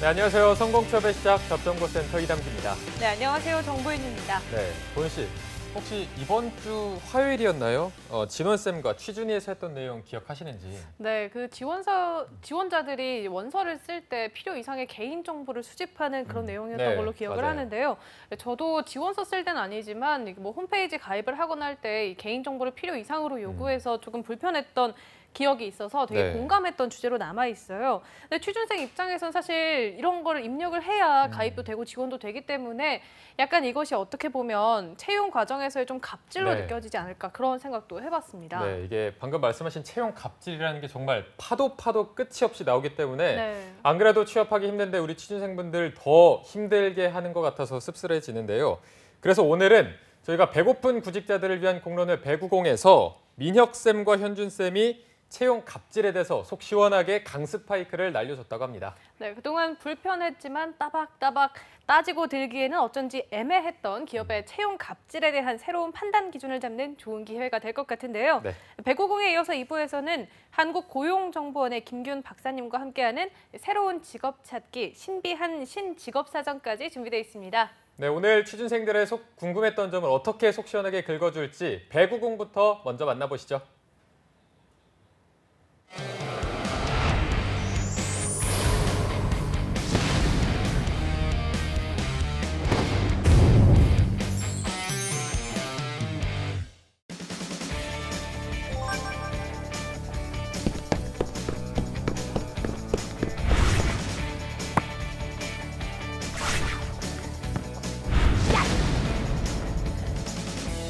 네, 안녕하세요. 성공취업의 시작 접정보센터 이담기입니다. 네, 안녕하세요. 정보윤입니다. 네, 보은 씨, 혹시 이번 주 화요일이었나요? 진원쌤과 취준위에서 했던 내용 기억하시는지? 네, 그 지원자들이 원서를 쓸 때 필요 이상의 개인 정보를 수집하는 그런 내용이었던 네, 걸로 기억을 맞아요. 하는데요. 저도 지원서 쓸 때는 아니지만 뭐 홈페이지 가입을 하거나 할 때 개인 정보를 필요 이상으로 요구해서 조금 불편했던 기억이 있어서 되게 네. 공감했던 주제로 남아 있어요. 근데 취준생 입장에서는 사실 이런 거를 입력을 해야 가입도 되고 지원도 되기 때문에 약간 이것이 어떻게 보면 채용 과정에서의 좀 갑질로 네. 느껴지지 않을까 그런 생각도 해봤습니다. 네, 이게 방금 말씀하신 채용 갑질이라는 게 정말 파도 끝이 없이 나오기 때문에 네. 안 그래도 취업하기 힘든데 우리 취준생분들 더 힘들게 하는 것 같아서 씁쓸해지는데요. 그래서 오늘은 저희가 배고픈 구직자들을 위한 공론회 배구공에서 민혁쌤과 현준쌤이 채용 갑질에 대해서 속 시원하게 강습 파이크를 날려줬다고 합니다. 네, 그동안 불편했지만 따박따박 따지고 들기에는 어쩐지 애매했던 기업의 채용 갑질에 대한 새로운 판단 기준을 잡는 좋은 기회가 될 것 같은데요. 네. 배구공에 이어서 2부에서는 한국고용정보원의 김균 박사님과 함께하는 새로운 직업 찾기, 신비한 신직업사전까지 준비되어 있습니다. 네, 오늘 취준생들의 속 궁금했던 점을 어떻게 속 시원하게 긁어줄지 배구공부터 먼저 만나보시죠.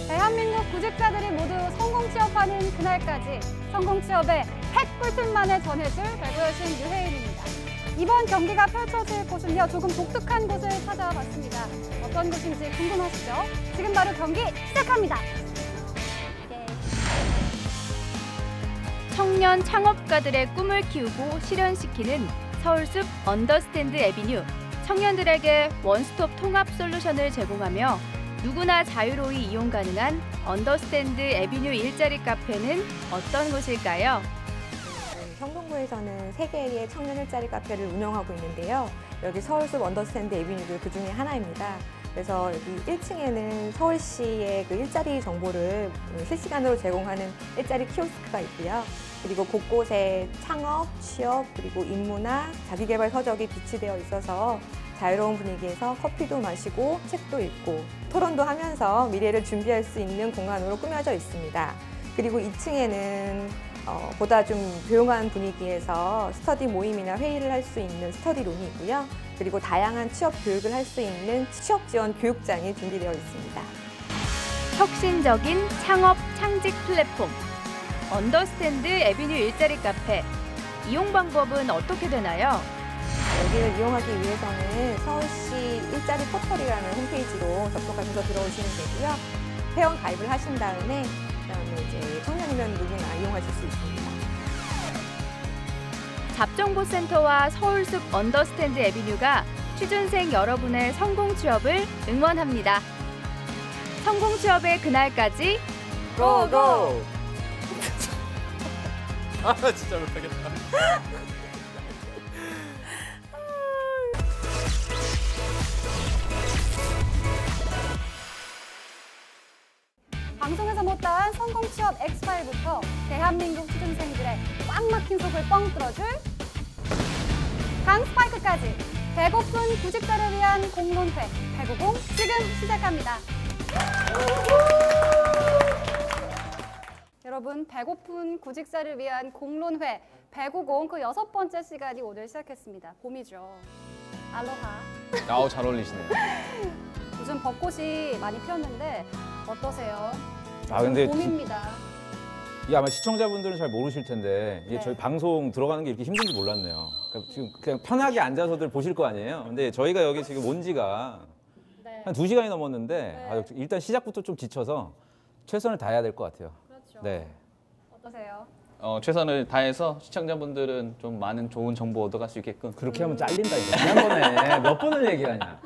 대한민국 구직자들이 모두 성공 취업하는 그날까지 성공 취업의 핵 꿀팁만을 전해줄 배구 여신 유혜인입니다. 이번 경기가 펼쳐질 곳은요, 조금 독특한 곳을 찾아봤습니다. 어떤 곳인지 궁금하시죠? 지금 바로 경기 시작합니다. 청년 창업가들의 꿈을 키우고 실현시키는 서울숲 언더스탠드 애비뉴. 청년들에게 원스톱 통합 솔루션을 제공하며 누구나 자유로이 이용 가능한 언더스탠드 애비뉴 일자리 카페는 어떤 곳일까요? 성동구에서는 3개의 청년 일자리 카페를 운영하고 있는데요. 여기 서울숲 언더스탠드 애비뉴도 그 중에 하나입니다. 그래서 여기 1층에는 서울시의 그 일자리 정보를 실시간으로 제공하는 일자리 키오스크가 있고요. 그리고 곳곳에 창업, 취업, 그리고 인문학, 자기개발 서적이 비치되어 있어서 자유로운 분위기에서 커피도 마시고 책도 읽고 토론도 하면서 미래를 준비할 수 있는 공간으로 꾸며져 있습니다. 그리고 2층에는 보다 좀 조용한 분위기에서 스터디 모임이나 회의를 할 수 있는 스터디룸이 있고요. 그리고 다양한 취업 교육을 할 수 있는 취업 지원 교육장이 준비되어 있습니다. 혁신적인 창업 창직 플랫폼 언더스탠드 애비뉴 일자리 카페. 이용 방법은 어떻게 되나요? 여기를 이용하기 위해서는 서울시 일자리 포털이라는 홈페이지로 접속하셔서 들어오시면 되고요. 회원 가입을 하신 다음에 그다음에 이제 청년이면 누구나 이용하실 수 있습니다. 잡정보센터와 서울숲 언더스탠드 애비뉴가 취준생 여러분의 성공 취업을 응원합니다. 성공 취업의 그날까지 고고! 아, 진짜 못하겠다. 방송에서 못다한 성공 취업 X파일부터 대한민국 취준생들의 꽉 막힌 속을 뻥 뚫어줄 강스파이크까지 배고픈 구직자를 위한 공론회 배구공 지금 시작합니다. 여러분, 배고픈 구직자를 위한 공론회 배구공 그 6번째 시간이 오늘 시작했습니다. 봄이죠. 알로하. 아우, 잘 어울리시네요. 요즘 벚꽃이 많이 피었는데 어떠세요? 아, 근데 봄입니다. 이게 아마 시청자분들은 잘 모르실 텐데 이게 네. 저희 방송 들어가는 게 이렇게 힘든지 몰랐네요. 그러니까 지금 그냥 편하게 앉아서들 보실 거 아니에요. 근데 저희가 여기 지금 온 지가 네. 한 2시간이 넘었는데 네. 아, 일단 시작부터 좀 지쳐서 최선을 다해야 될 것 같아요. 그렇죠. 네. 어떠세요? 최선을 다해서 시청자분들은 좀 많은 좋은 정보 얻어갈 수 있게끔 그렇게 하면 잘린다 이거. 지난번에 몇 번을 얘기하냐.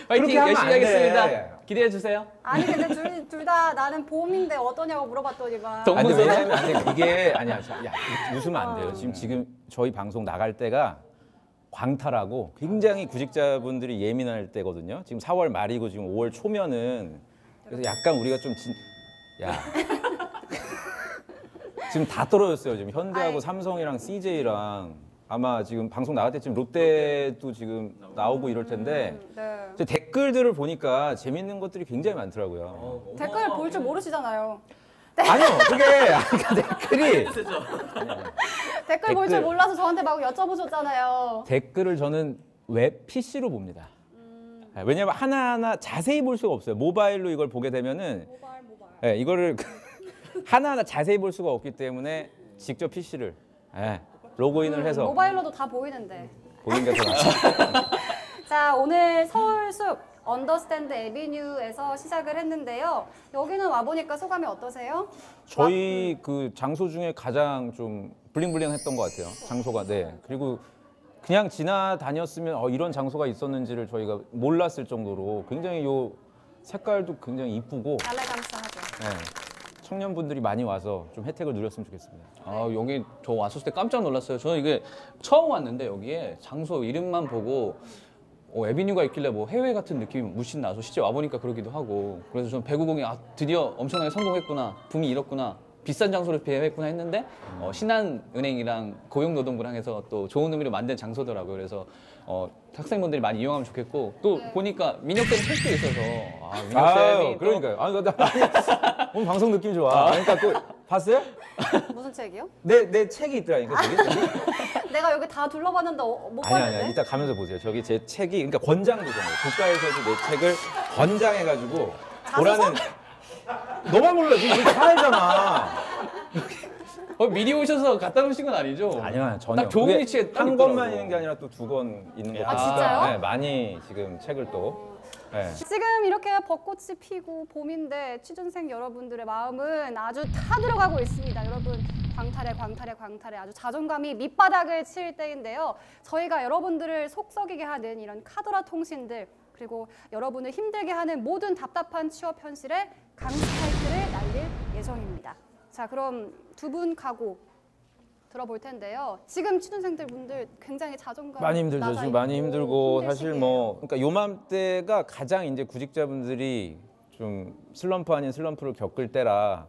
화이팅 그렇게 하면 열심히 안 돼. 하겠습니다. 기대해 주세요. 아니 근데 둘 다 나는 봄인데 어떠냐고 물어봤더니만 동- 아니, 무서워. 왜냐면 아니, 이게 아니야. 야, 웃으면 안 돼요. 지금 저희 방송 나갈 때가 광탈하고 굉장히 구직자분들이 예민할 때거든요. 지금 4월 말이고 지금 5월 초면은 그래서 약간 우리가 좀 야. 지금 다 떨어졌어요. 지금 현대하고 삼성이랑 CJ랑 아마 지금 방송 나갈 때쯤 롯데도 지금 나오고 이럴 텐데 네. 이제 댓글들을 보니까 재밌는 것들이 굉장히 많더라고요. 댓글 볼 줄 모르시잖아요. 아니요, 그게 아까 댓글이 댓글 볼 줄 댓글. 몰라서 저한테 막 여쭤보셨잖아요. 댓글을 저는 웹 PC로 봅니다. 왜냐면 하나하나 자세히 볼 수가 없어요. 모바일로 이걸 보게 되면은 네, 이거를 하나하나 자세히 볼 수가 없기 때문에 직접 PC를 로그인을 해서 모바일로도 다 보이는데. 보는 게 더 낫죠. 자, 오늘 서울숲 언더스탠드 에비뉴에서 시작을 했는데요. 여기는 와보니까 소감이 어떠세요? 저희 그 장소 중에 가장 좀 블링블링했던 것 같아요. 장소가. 네. 그리고 그냥 지나다녔으면 이런 장소가 있었는지를 저희가 몰랐을 정도로 굉장히 요 색깔도 굉장히 이쁘고 알레강스하죠. 네. 청년분들이 많이 와서 좀 혜택을 누렸으면 좋겠습니다. 아, 여기 저 왔을 때 깜짝 놀랐어요. 저는 이게 처음 왔는데 여기에 장소 이름만 보고 에비뉴가 있길래 뭐 해외 같은 느낌이 물씬 나서 실제 와보니까 그러기도 하고 그래서 저는 배구공이 드디어 엄청나게 성공했구나, 붐이 일었구나, 비싼 장소를 비행했구나 했는데 신한은행이랑 고용노동부랑 해서 또 좋은 의미로 만든 장소더라고요. 그래서 학생분들이 많이 이용하면 좋겠고 또 보니까 민혁쌤 책도 있어서 민혁쌤이 그러니까요. 오늘 방송 느낌 좋아. 그러니까 봤어요? 무슨 책이요? 내 책이 있더라니까. 저기. 내가 여기 다 둘러봤는데 못 아니 봤는데? 이따 가면서 보세요. 저기 제 책이 그러니까 권장도잖아요. 국가에서도 내 책을 권장해가지고 보라는. 너만 몰라. 지금 이렇게 하얘잖아. 미리 오셔서 갖다 놓으신 건 아니죠? 아니요, 전혀. 딱 좋은 그게 위치에 딱 한 있더라고. 권만 있는 게 아니라 또 2권 있는 거. 아, 진짜요? 네, 많이 지금 책을 또. 네. 지금 이렇게 벚꽃이 피고 봄인데 취준생 여러분들의 마음은 아주 타들어가고 있습니다. 여러분 광탈에 아주 자존감이 밑바닥을 칠 때인데요. 저희가 여러분들을 속썩이게 하는 이런 카더라 통신들 그리고 여러분을 힘들게 하는 모든 답답한 취업 현실에 강스파이크를 날릴 예정입니다. 자, 그럼 두 분 각오 들어볼 텐데요. 지금 취준생들 분들 굉장히 자존감 많이 힘들죠. 낮아 지금 많이 있고 힘들고 힘들 사실 시기예요. 그러니까 요맘때가 가장 이제 구직자분들이 좀 슬럼프 아닌 슬럼프를 겪을 때라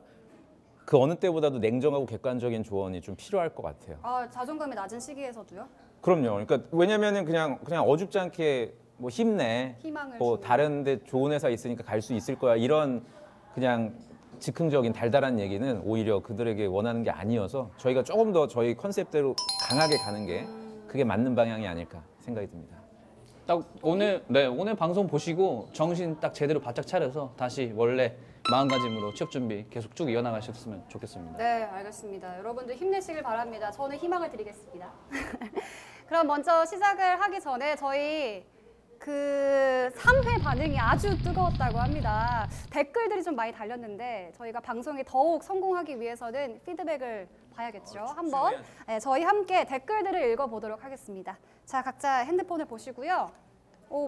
그 어느 때보다도 냉정하고 객관적인 조언이 좀 필요할 것 같아요. 아, 자존감이 낮은 시기에서도요? 그럼요. 그러니까 왜냐면은 그냥 어줍지 않게 뭐 힘내. 희망을 뭐 주고. 다른데 좋은 회사 있으니까 갈 수 있을 거야. 이런 그냥 즉흥적인 달달한 얘기는 오히려 그들에게 원하는 게 아니어서 저희가 조금 더 저희 컨셉대로 강하게 가는 게 그게 맞는 방향이 아닐까 생각이 듭니다. 딱 오늘 방송 보시고 정신 딱 제대로 바짝 차려서 다시 원래 마음가짐으로 취업 준비 계속 쭉 이어나가셨으면 좋겠습니다. 네, 알겠습니다. 여러분들 힘내시길 바랍니다. 저는 희망을 드리겠습니다. 그럼 먼저 시작을 하기 전에 저희 그 3회 반응이 아주 뜨거웠다고 합니다. 댓글들이 좀 많이 달렸는데 저희가 방송이 더욱 성공하기 위해서는 피드백을 봐야겠죠. 한번 저희 함께 댓글들을 읽어보도록 하겠습니다. 자, 각자 핸드폰을 보시고요.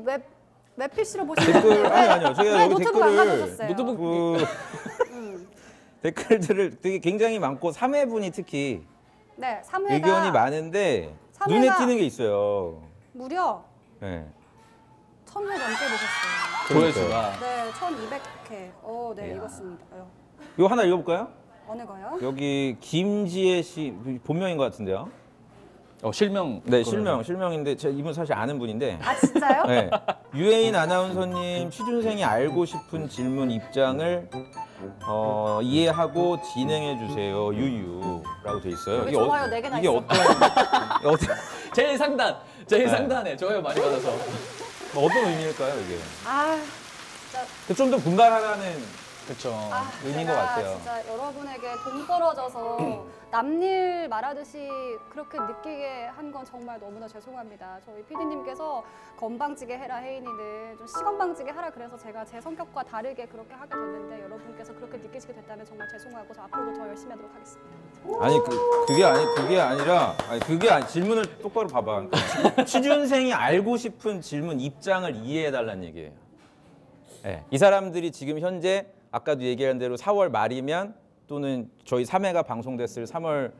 웹 PC로 보시면 댓글 아니요. 제가 왜 여기 노트북 안 댓글을 가져오셨어요? 그 댓글들을 되게 굉장히 많고 3회분이 특히 네, 3회가 의견이 많은데 3회가 눈에 띄는 게 있어요. 무려 네. 1000회 넘게 보셨어요. 조회수가 네, 1200회. 네, 읽었습니다. 이거 하나 읽어볼까요? 어느 거요? 여기 김지혜 씨 본명인 것 같은데요. 실명. 네, 실명인데 제가 이분 사실 아는 분인데. 아, 진짜요? 네. 유혜인 아나운서님 취준생이 알고 싶은 질문 입장을 이해하고 진행해 주세요. 유유라고 돼 있어요. 왜 좋아요? 4개나 이게 있어? 어떤 제일 상단에 좋아요 많이 받아서. 어떤 의미일까요, 이게? 아, 진짜. 좀 더 분발하라는 그렇죠. 의미인 것 제가 같아요. 진짜 여러분에게 동떨어져서 남일 말하듯이 그렇게 느끼게 한 건 정말 너무나 죄송합니다. 저희 PD님께서 건방지게 해라 혜인이는 좀 시건방지게 하라 그래서 제가 제 성격과 다르게 그렇게 하게 됐는데 여러분께서 그렇게 느끼시게 됐다면 정말 죄송하고 저 앞으로도 더 열심히 하도록 하겠습니다. 아니 그게 아니 질문을 똑바로 봐봐. 그러니까 취준생이 알고 싶은 질문 입장을 이해해 달라는 얘기예요. 네, 이 사람들이 지금 현재 아까도 얘기한 대로 4월 말이면 또는 저희 3회가 방송됐을 3월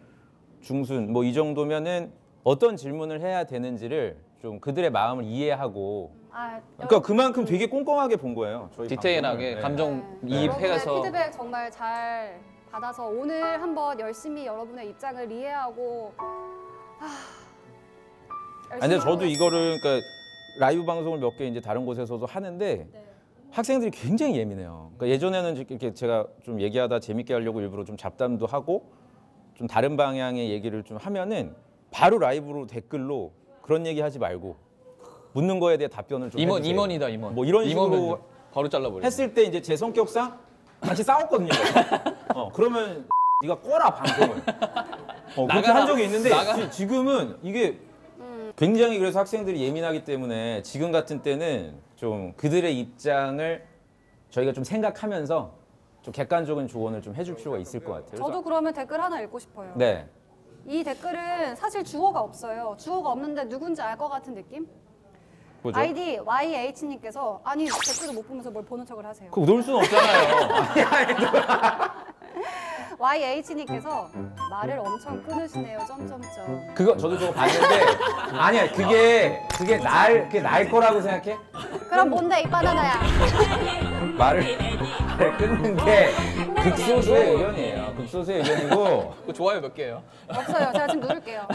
중순 뭐 이 정도면은 어떤 질문을 해야 되는지를 좀 그들의 마음을 이해하고 아, 그러니까 그만큼 되게 꼼꼼하게 본 거예요. 저희 디테일하게 방송을. 감정 네. 이입해서 여러분의 피드백 정말 잘 받아서 오늘 한번 열심히 여러분의 입장을 이해하고 아니, 근데 저도 이거를 그러니까 라이브 방송을 몇 개 이제 다른 곳에서도 하는데 학생들이 굉장히 예민해요. 그러니까 예전에는 이렇게 제가 좀 얘기하다 재밌게 하려고 일부러 좀 잡담도 하고 좀 다른 방향의 얘기를 좀 하면은 바로 라이브로 댓글로 그런 얘기 하지 말고 묻는 거에 대해 답변을 좀 해주세요. 임원이다 임원. 뭐 이런 식으로 임원은 바로 잘라버려. 했을 때 이제 제 성격상 같이 싸웠거든요. 그러면 네가 꺼라 방송을. 그렇게 나가라. 한 적이 있는데 나가라. 지금은 이게 굉장히 그래서 학생들이 예민하기 때문에 지금 같은 때는 좀 그들의 입장을 저희가 좀 생각하면서 좀 객관적인 조언을 좀 해줄 필요가 있을 것 같아요. 저도 그러면 댓글 하나 읽고 싶어요. 네. 이 댓글은 사실 주어가 없어요. 주어가 없는데 누군지 알 것 같은 느낌? 뭐죠? 아이디 YH님께서 아니 댓글을 못 보면서 뭘 보는 척을 하세요. 그거 놀 수는 없잖아요. YH님께서 말을 엄청 끊으시네요. 점점점. 그거 저도 저거 봤는데 아니야 그게 날 거라고 생각해? 그럼 뭔데 이 바나나야? 말을 끊는 게 극소수의 의견이에요. 극소수의 의견이고 그 좋아요 몇 개예요? 없어요. 제가 지금 누를게요.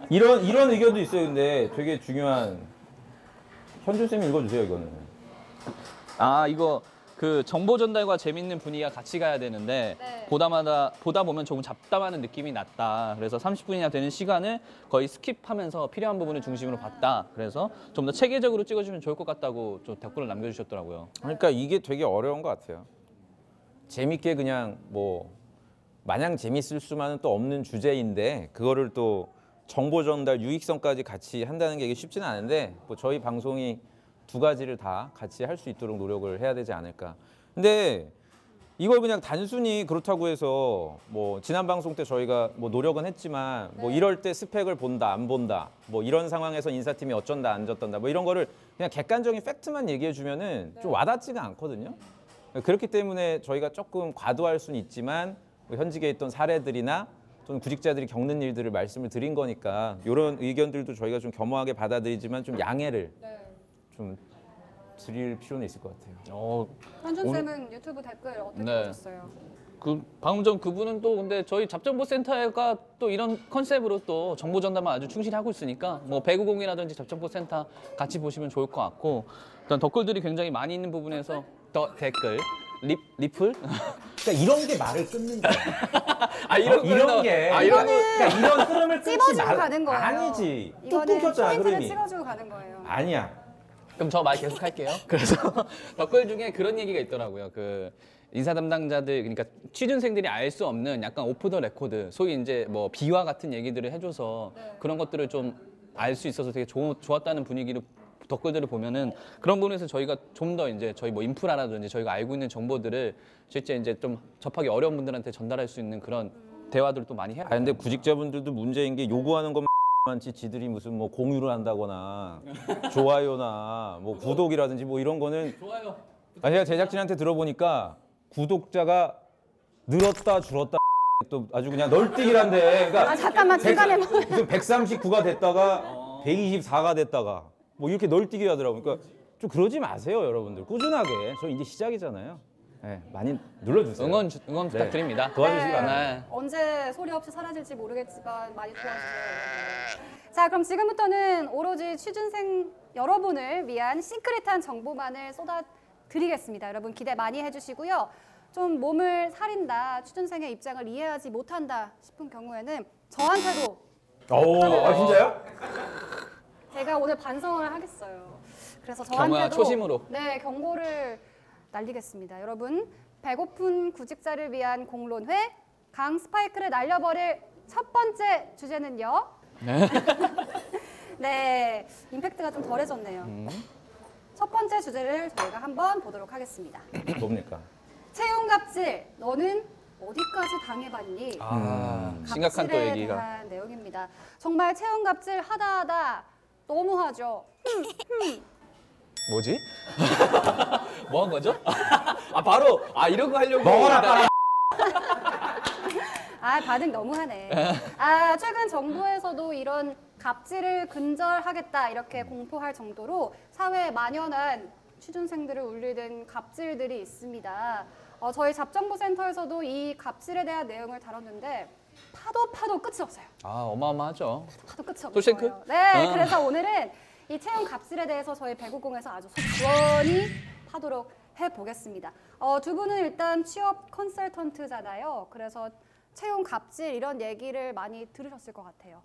이런 의견도 있어요. 근데 되게 중요한 현준 쌤이 읽어주세요 이거는. 아 이거 그 정보 전달과 재밌는 분위기가 같이 가야 되는데 네. 보다 보면 조금 잡담하는 느낌이 났다. 그래서 30분이나 되는 시간을 거의 스킵하면서 필요한 부분을 중심으로 봤다. 그래서 좀 더 체계적으로 찍어주면 좋을 것 같다고 좀 댓글을 남겨주셨더라고요. 그러니까 이게 되게 어려운 것 같아요. 재밌게 그냥 뭐 마냥 재밌을 수만은 또 없는 주제인데 그거를 또 정보 전달 유익성까지 같이 한다는 게 이게 쉽지는 않은데 뭐 저희 방송이 두 가지를 다 같이 할 수 있도록 노력을 해야 되지 않을까. 근데 이걸 그냥 단순히 그렇다고 해서 뭐 지난 방송 때 저희가 뭐 노력은 했지만 뭐 이럴 때 스펙을 본다 안 본다 뭐 이런 상황에서 인사팀이 어쩐다 안 졌던다 뭐 이런 거를 그냥 객관적인 팩트만 얘기해 주면은 좀 와닿지가 않거든요. 그렇기 때문에 저희가 조금 과도할 수는 있지만 뭐 현직에 있던 사례들이나 또는 구직자들이 겪는 일들을 말씀을 드린 거니까 이런 의견들도 저희가 좀 겸허하게 받아들이지만 좀 양해를 좀 드릴 필요는 있을 것 같아요. 현준 쌤은 유튜브 댓글 어떻게 네. 보셨어요? 그 방금 전 그분은 또 근데 저희 잡정보센터가 또 이런 컨셉으로 또 정보 전달만 아주 충실히 하고 있으니까 뭐 배구공이라든지 잡정보센터 같이 보시면 좋을 것 같고 일단 댓글들이 굉장히 많이 있는 부분에서 더 댓글 리플 그러니까 이런 게 말을 끊는 거야. 아 이런 게 그러니까 이런 흐름을 끊지 찝어주고 말 가는 거예요. 아니지. 뚝 이거는 끊겼잖아 포인트를 흐름이. 찍어주고 가는 거예요. 아니야. 그럼 저 말 계속 할게요. 그래서 댓글 중에 그런 얘기가 있더라고요. 그 인사 담당자들 그러니까 취준생들이 알 수 없는 약간 오프 더 레코드 소위 이제 뭐 비화 같은 얘기들을 해줘서 그런 것들을 좀 알 수 있어서 되게 좋았다는 분위기로 댓글들을 보면은 그런 부분에서 저희가 좀 더 이제 저희 뭐 인프라라든지 저희가 알고 있는 정보들을 실제 이제 좀 접하기 어려운 분들한테 전달할 수 있는 그런 대화들을 또 많이 해요. 아 근데 구직자분들도 문제인 게 요구하는 것만 많지 지들이 무슨 뭐 공유를 한다거나 좋아요나 뭐 구독이라든지 뭐 이런 거는 좋아요. 제가 제작진한테 들어보니까 구독자가 늘었다 줄었다 또 아주 그냥 널뛰기란데. 그러니까 아 잠깐만 중간에 뭐 무슨 139가 됐다가 124가 됐다가 뭐 이렇게 널뛰기 하더라고요. 그러니까 좀 그러지 마세요, 여러분들. 꾸준하게. 저 이제 시작이잖아요. 네, 많이 눌러주세요. 응원 부탁드립니다. 도와주시기 네. 바랍니다. 언제 소리 없이 사라질지 모르겠지만 많이 도와주세요. 자, 그럼 지금부터는 오로지 취준생 여러분을 위한 시크릿한 정보만을 쏟아드리겠습니다. 여러분 기대 많이 해주시고요. 좀 몸을 사린다, 취준생의 입장을 이해하지 못한다 싶은 경우에는 저한테도 아 진짜요? 제가 오늘 반성을 하겠어요. 그래서 경호야, 저한테도 초심으로. 네, 경고를 날리겠습니다. 여러분, 배고픈 구직자를 위한 공론회 강 스파이크를 날려버릴 첫 번째 주제는요. 네, 임팩트가 좀 덜해졌네요. 첫 번째 주제를 저희가 한번 보도록 하겠습니다. 뭡니까? 채용 갑질, 너는 어디까지 당해봤니? 심각한 또 갑질에 얘기가. 대한 내용입니다. 정말 채용 갑질 하다 너무하죠. 뭐지? 뭐 한 거죠? 아 바로 이런 거 하려고. 먹어라, 일단- 아, 반응 너무하네. 최근 정부에서도 이런 갑질을 근절하겠다 이렇게 공포할 정도로 사회에 만연한 취준생들을 울리는 갑질들이 있습니다. 저희 잡정보센터에서도 이 갑질에 대한 내용을 다뤘는데 파도 끝이 없어요. 아, 어마어마하죠. 파도 끝이 없어요. 또 싱크? 네, 그래서 오늘은 이 채용 갑질에 대해서 저희 배구공에서 아주 속시원히 파도록 해보겠습니다. 두 분은 일단 취업 컨설턴트잖아요. 그래서 채용 갑질 이런 얘기를 많이 들으셨을 것 같아요.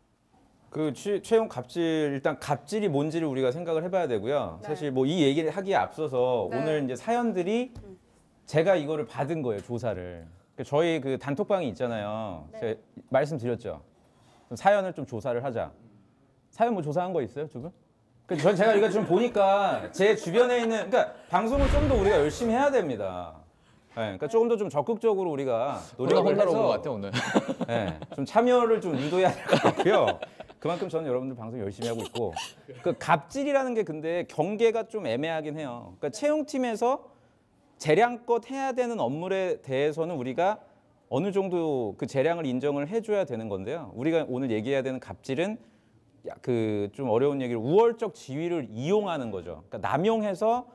그 채용 갑질 일단 갑질이 뭔지를 우리가 생각을 해봐야 되고요. 네. 사실 뭐 이 얘기를 하기에 앞서서 네. 오늘 이제 사연들이 제가 이거를 받은 거예요, 조사를. 저희 그 단톡방이 있잖아요. 네. 제가 말씀드렸죠. 사연을 좀 조사를 하자. 사연 뭐 조사한 거 있어요, 두 분? 제가 이거 좀 보니까 제 주변에 있는, 그러니까 방송을 좀 더 우리가 열심히 해야 됩니다. 네, 그러니까 조금 더 좀 적극적으로 우리가 노력을 혼자로 온것 해서 같아 오늘. 네, 좀 참여를 좀 유도해야 될 것 같고요. 그만큼 저는 여러분들 방송 열심히 하고 있고, 그 갑질이라는 게 근데 경계가 좀 애매하긴 해요. 그러니까 채용팀에서 재량껏 해야 되는 업무에 대해서는 우리가 어느 정도 그 재량을 인정을 해줘야 되는 건데요. 우리가 오늘 얘기해야 되는 갑질은 그 좀 어려운 얘기를 우월적 지위를 이용하는 거죠. 그러니까 남용해서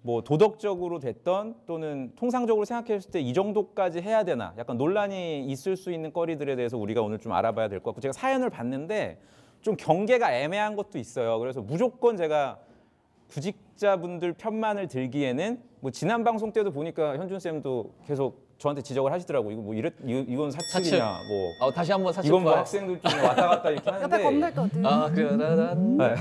뭐 도덕적으로 됐던 또는 통상적으로 생각했을 때 이 정도까지 해야 되나 약간 논란이 있을 수 있는 거리들에 대해서 우리가 오늘 좀 알아봐야 될 것 같고, 제가 사연을 봤는데 좀 경계가 애매한 것도 있어요. 그래서 무조건 제가 구직자분들 편만을 들기에는 뭐 지난 방송 때도 보니까 현준 쌤도 계속 저한테 지적을 하시더라고. 이거 뭐 이건 사측이냐 뭐 다시 한번 사측. 이건 뭐 학생들 좀 왔다 갔다 이렇게 하는데 옆에 건물도 늘. 네.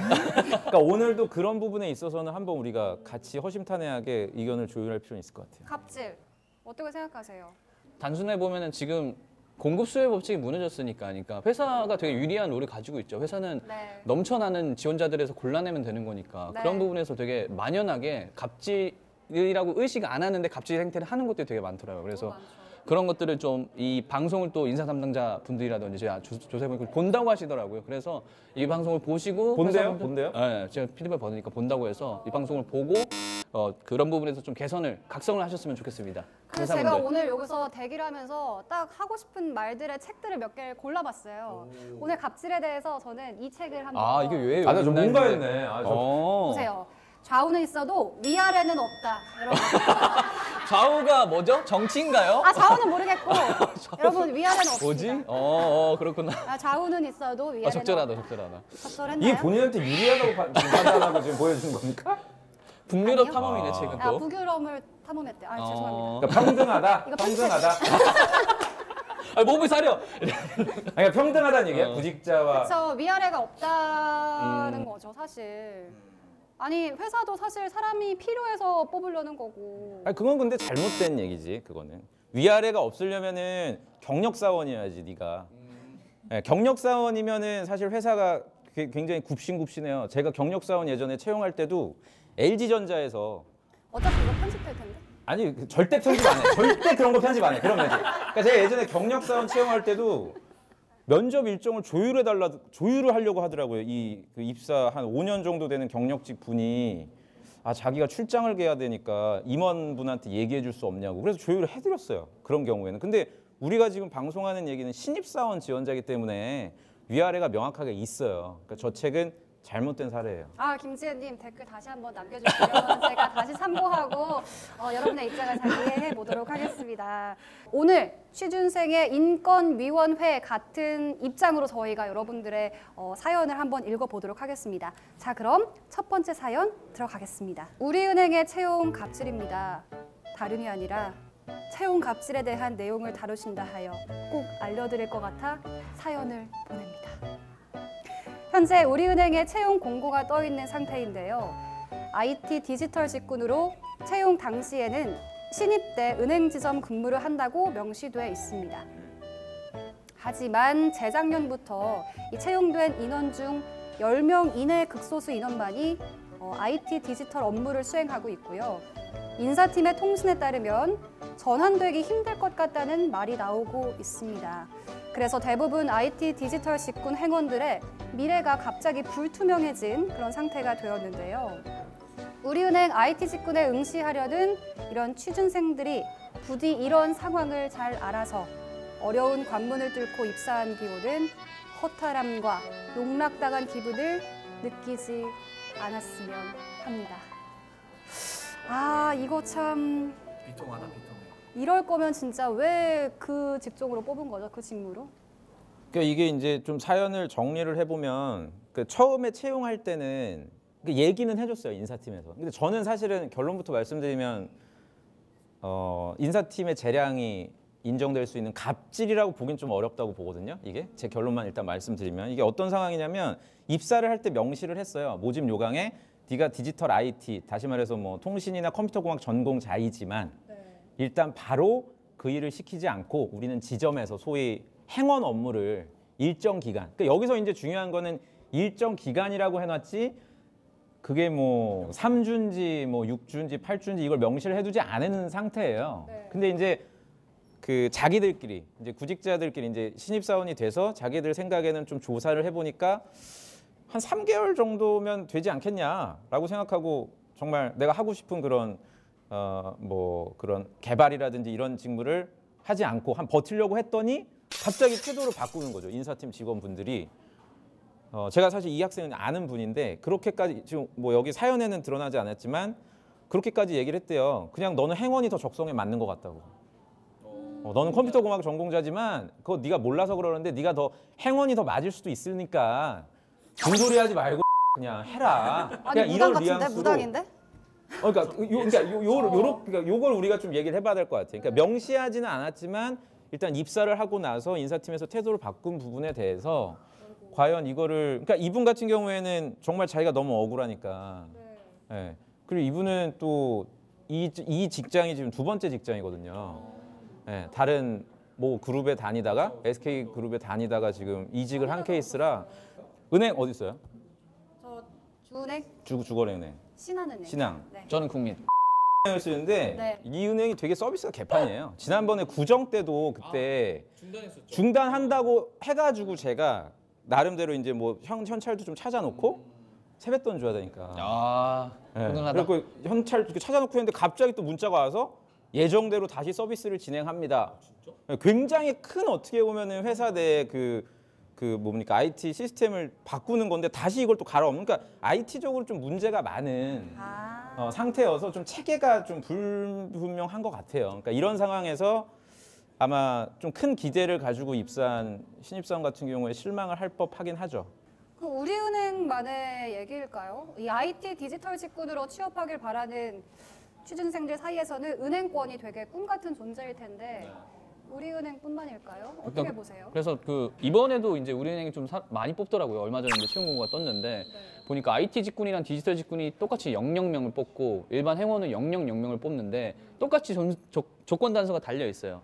그러니까 오늘도 그런 부분에 있어서는 한번 우리가 같이 허심탄회하게 의견을 조율할 필요는 있을 것 같아요. 갑질 어떻게 생각하세요? 단순해 보면은 지금 공급 수요 법칙이 무너졌으니까, 그러니까 회사가 되게 유리한 롤을 가지고 있죠. 회사는 네. 넘쳐나는 지원자들에서 골라내면 되는 거니까 네. 그런 부분에서 되게 만연하게 갑질이라고 의식 안 하는데 갑질 행태를 하는 것들이 되게 많더라고요. 그래서 그런 것들을 좀 이 방송을 또 인사 담당자 분들이라든지 제가 조사해보니까 본다고 하시더라고요. 그래서 이 방송을 보시고 본대요? 본대요? 네, 제가 피드백 받으니까 본다고 해서 이 방송을 보고 그런 부분에서 좀 개선을 각성을 하셨으면 좋겠습니다. 그래서 제가 회사분들. 오늘 여기서 대기를 하면서 딱 하고 싶은 말들의 책들을 몇 개를 골라봤어요. 오늘 갑질에 대해서 저는 이 책을 한번 이게 왜 아, 나 좀 있나 뭔가 했는데. 했네. 보세요. 좌우는 있어도 위아래는 없다. 여러분. 좌우가 뭐죠? 정치인가요? 좌우는 모르겠고 여러분 위아래는 없습니다. 뭐지? 그렇구나. 좌우는 있어도 위아래는 적절하다, 없다. 적절하다. 적절했나요? 이게 본인한테 유리하다고 지금 판단하고 지금 보여주는 겁니까? 북유럽 아니요. 탐험이네 최근 또. 북유럽을 탐험했대. 죄송합니다. 그러니까 평등하다. 이거 평등하다. 몸을 사려. 그러니까 평등하다는 얘기야. 구직자와. 그래서 위아래가 없다는 거죠, 사실. 아니 회사도 사실 사람이 필요해서 뽑으려는 거고. 아니, 그건 근데 잘못된 얘기지. 그거는 위아래가 없으려면은 경력 사원이어야지 네가. 네, 경력 사원이면은 사실 회사가 굉장히 굽신굽신해요. 제가 경력 사원 예전에 채용할 때도 LG전자에서 어차피 이거 편집될 텐데. 아니 절대 편집 안 해. 절대 그런 거 편집 안 해. 그런 거지. 그러니까 제가 예전에 경력 사원 채용할 때도 면접 일정을 조율을 하려고 하더라고요. 그 입사 한 5년 정도 되는 경력직 분이 자기가 출장을 가야 되니까 임원분한테 얘기해 줄 수 없냐고. 그래서 조율을 해드렸어요. 그런 경우에는. 근데 우리가 지금 방송하는 얘기는 신입사원 지원자이기 때문에 위아래가 명확하게 있어요. 그러니까 저 책은 잘못된 사례예요. 김지혜님 댓글 다시 한번 남겨주시면 제가 다시 참고하고 여러분의 입장을 잘 이해해 보도록 하겠습니다. 오늘 취준생의 인권위원회 같은 입장으로 저희가 여러분들의 사연을 한번 읽어보도록 하겠습니다. 자, 그럼 첫 번째 사연 들어가겠습니다. 우리은행의 채용 갑질입니다. 다름이 아니라 채용 갑질에 대한 내용을 다루신다 하여 꼭 알려드릴 것 같아 사연을 보냅니다. 현재 우리은행에 채용 공고가 떠 있는 상태인데요. IT 디지털 직군으로 채용 당시에는 신입 때 은행 지점 근무를 한다고 명시돼 있습니다. 하지만 재작년부터 이 채용된 인원 중 10명 이내 극소수 인원만이 IT 디지털 업무를 수행하고 있고요. 인사팀의 통신에 따르면 전환되기 힘들 것 같다는 말이 나오고 있습니다. 그래서 대부분 IT 디지털 직군 행원들의 미래가 갑자기 불투명해진 그런 상태가 되었는데요. 우리은행 IT 직군에 응시하려는 이런 취준생들이 부디 이런 상황을 잘 알아서 어려운 관문을 뚫고 입사한 기호는 허탈함과 농락당한 기분을 느끼지 않았으면 합니다. 아, 이거 참 비통하다, 비통해. 이럴 거면 진짜 왜 그 직종으로 뽑은 거죠? 그 직무로? 그러니까 이게 이제 좀 사연을 정리를 해보면 그 처음에 채용할 때는 그 얘기는 해줬어요, 인사팀에서. 근데 저는 사실은 결론부터 말씀드리면 인사팀의 재량이 인정될 수 있는 갑질이라고 보긴 좀 어렵다고 보거든요. 이게 제 결론만 일단 말씀드리면 이게 어떤 상황이냐면 입사를 할 때 명시를 했어요. 모집 요강에 네가 디지털 IT, 다시 말해서 뭐 통신이나 컴퓨터공학 전공자이지만 일단 바로 그 일을 시키지 않고 우리는 지점에서 소위 행원 업무를 일정 기간. 그러니까 여기서 이제 중요한 거는 일정 기간이라고 해놨지 그게 뭐 3주인지 뭐 6주인지 8주인지 이걸 명시를 해두지 않은 상태예요. 근데 이제 그 자기들끼리 이제 구직자들끼리 이제 신입사원이 돼서 자기들 생각에는 좀 조사를 해보니까 한 3개월 정도면 되지 않겠냐라고 생각하고 정말 내가 하고 싶은 그런 뭐 그런 개발이라든지 이런 직무를 하지 않고 한 버티려고 했더니 갑자기 태도를 바꾸는 거죠. 인사팀 직원분들이. 제가 사실 이 학생은 아는 분인데 그렇게까지 지금 뭐 여기 사연에는 드러나지 않았지만 그렇게까지 얘기를 했대요. 그냥 너는 행원이 더 적성에 맞는 것 같다고. 너는 컴퓨터공학 전공자지만 그거 네가 몰라서 그러는데 네가 더 행원이 더 맞을 수도 있으니까 중소리 하지 말고 그냥 해라. 아니 그냥 무당 이런 같은데? 뉘앙스로. 무당인데? 그러니까 요걸 우리가 좀 얘기를 해봐야 될 것 같아요. 그러니까 명시하지는 않았지만 일단 입사를 하고 나서 인사팀에서 태도를 바꾼 부분에 대해서 과연 이거를 그러니까 이분 같은 경우에는 정말 자기가 너무 억울하니까. 네. 그리고 이분은 또 이 직장이 지금 두 번째 직장이거든요. 네. 다른 뭐 그룹에 다니다가 SK 그룹에 다니다가 지금 이직을 한 케이스라 은행 어디 있어요? 저 주은행, 주거래은행. 신한은행. 신항. 네. 저는 국민. 은행을 쓰는데 네. 이 은행이 되게 서비스가 개판이에요. 지난번에 구정 때도 그때 중단한다고 해가지고 제가 나름대로 이제 뭐 현찰도 좀 찾아놓고 세뱃돈 줘야 되니까. 아, 훈훈하다. 그리고 현찰 이렇게 찾아놓고 했는데 갑자기 또 문자가 와서 예정대로 다시 서비스를 진행합니다. 굉장히 큰 어떻게 보면은 회사 내 그 뭡니까 IT 시스템을 바꾸는 건데 다시 이걸 또 갈아엎는. 그러니까 IT적으로 좀 문제가 많은 상태여서 좀 체계가 좀 불분명한 것 같아요. 그러니까 이런 상황에서 아마 좀 큰 기대를 가지고 입사한 신입사원 같은 경우에 실망을 할 법하긴 하죠. 그럼 우리은행만의 얘기일까요? 이 IT 디지털 직군으로 취업하길 바라는 취준생들 사이에서는 은행권이 되게 꿈 같은 존재일 텐데 우리은행뿐만일까요? 어떻게 보세요? 그래서 그 이번에도 이제 우리은행이 좀 많이 뽑더라고요. 얼마 전에 이제 시험 공고가 떴는데 보니까 IT 직군이랑 디지털 직군이 똑같이 000명을 뽑고 일반 행원은 0000명을 뽑는데 똑같이 조건 단서가 달려 있어요.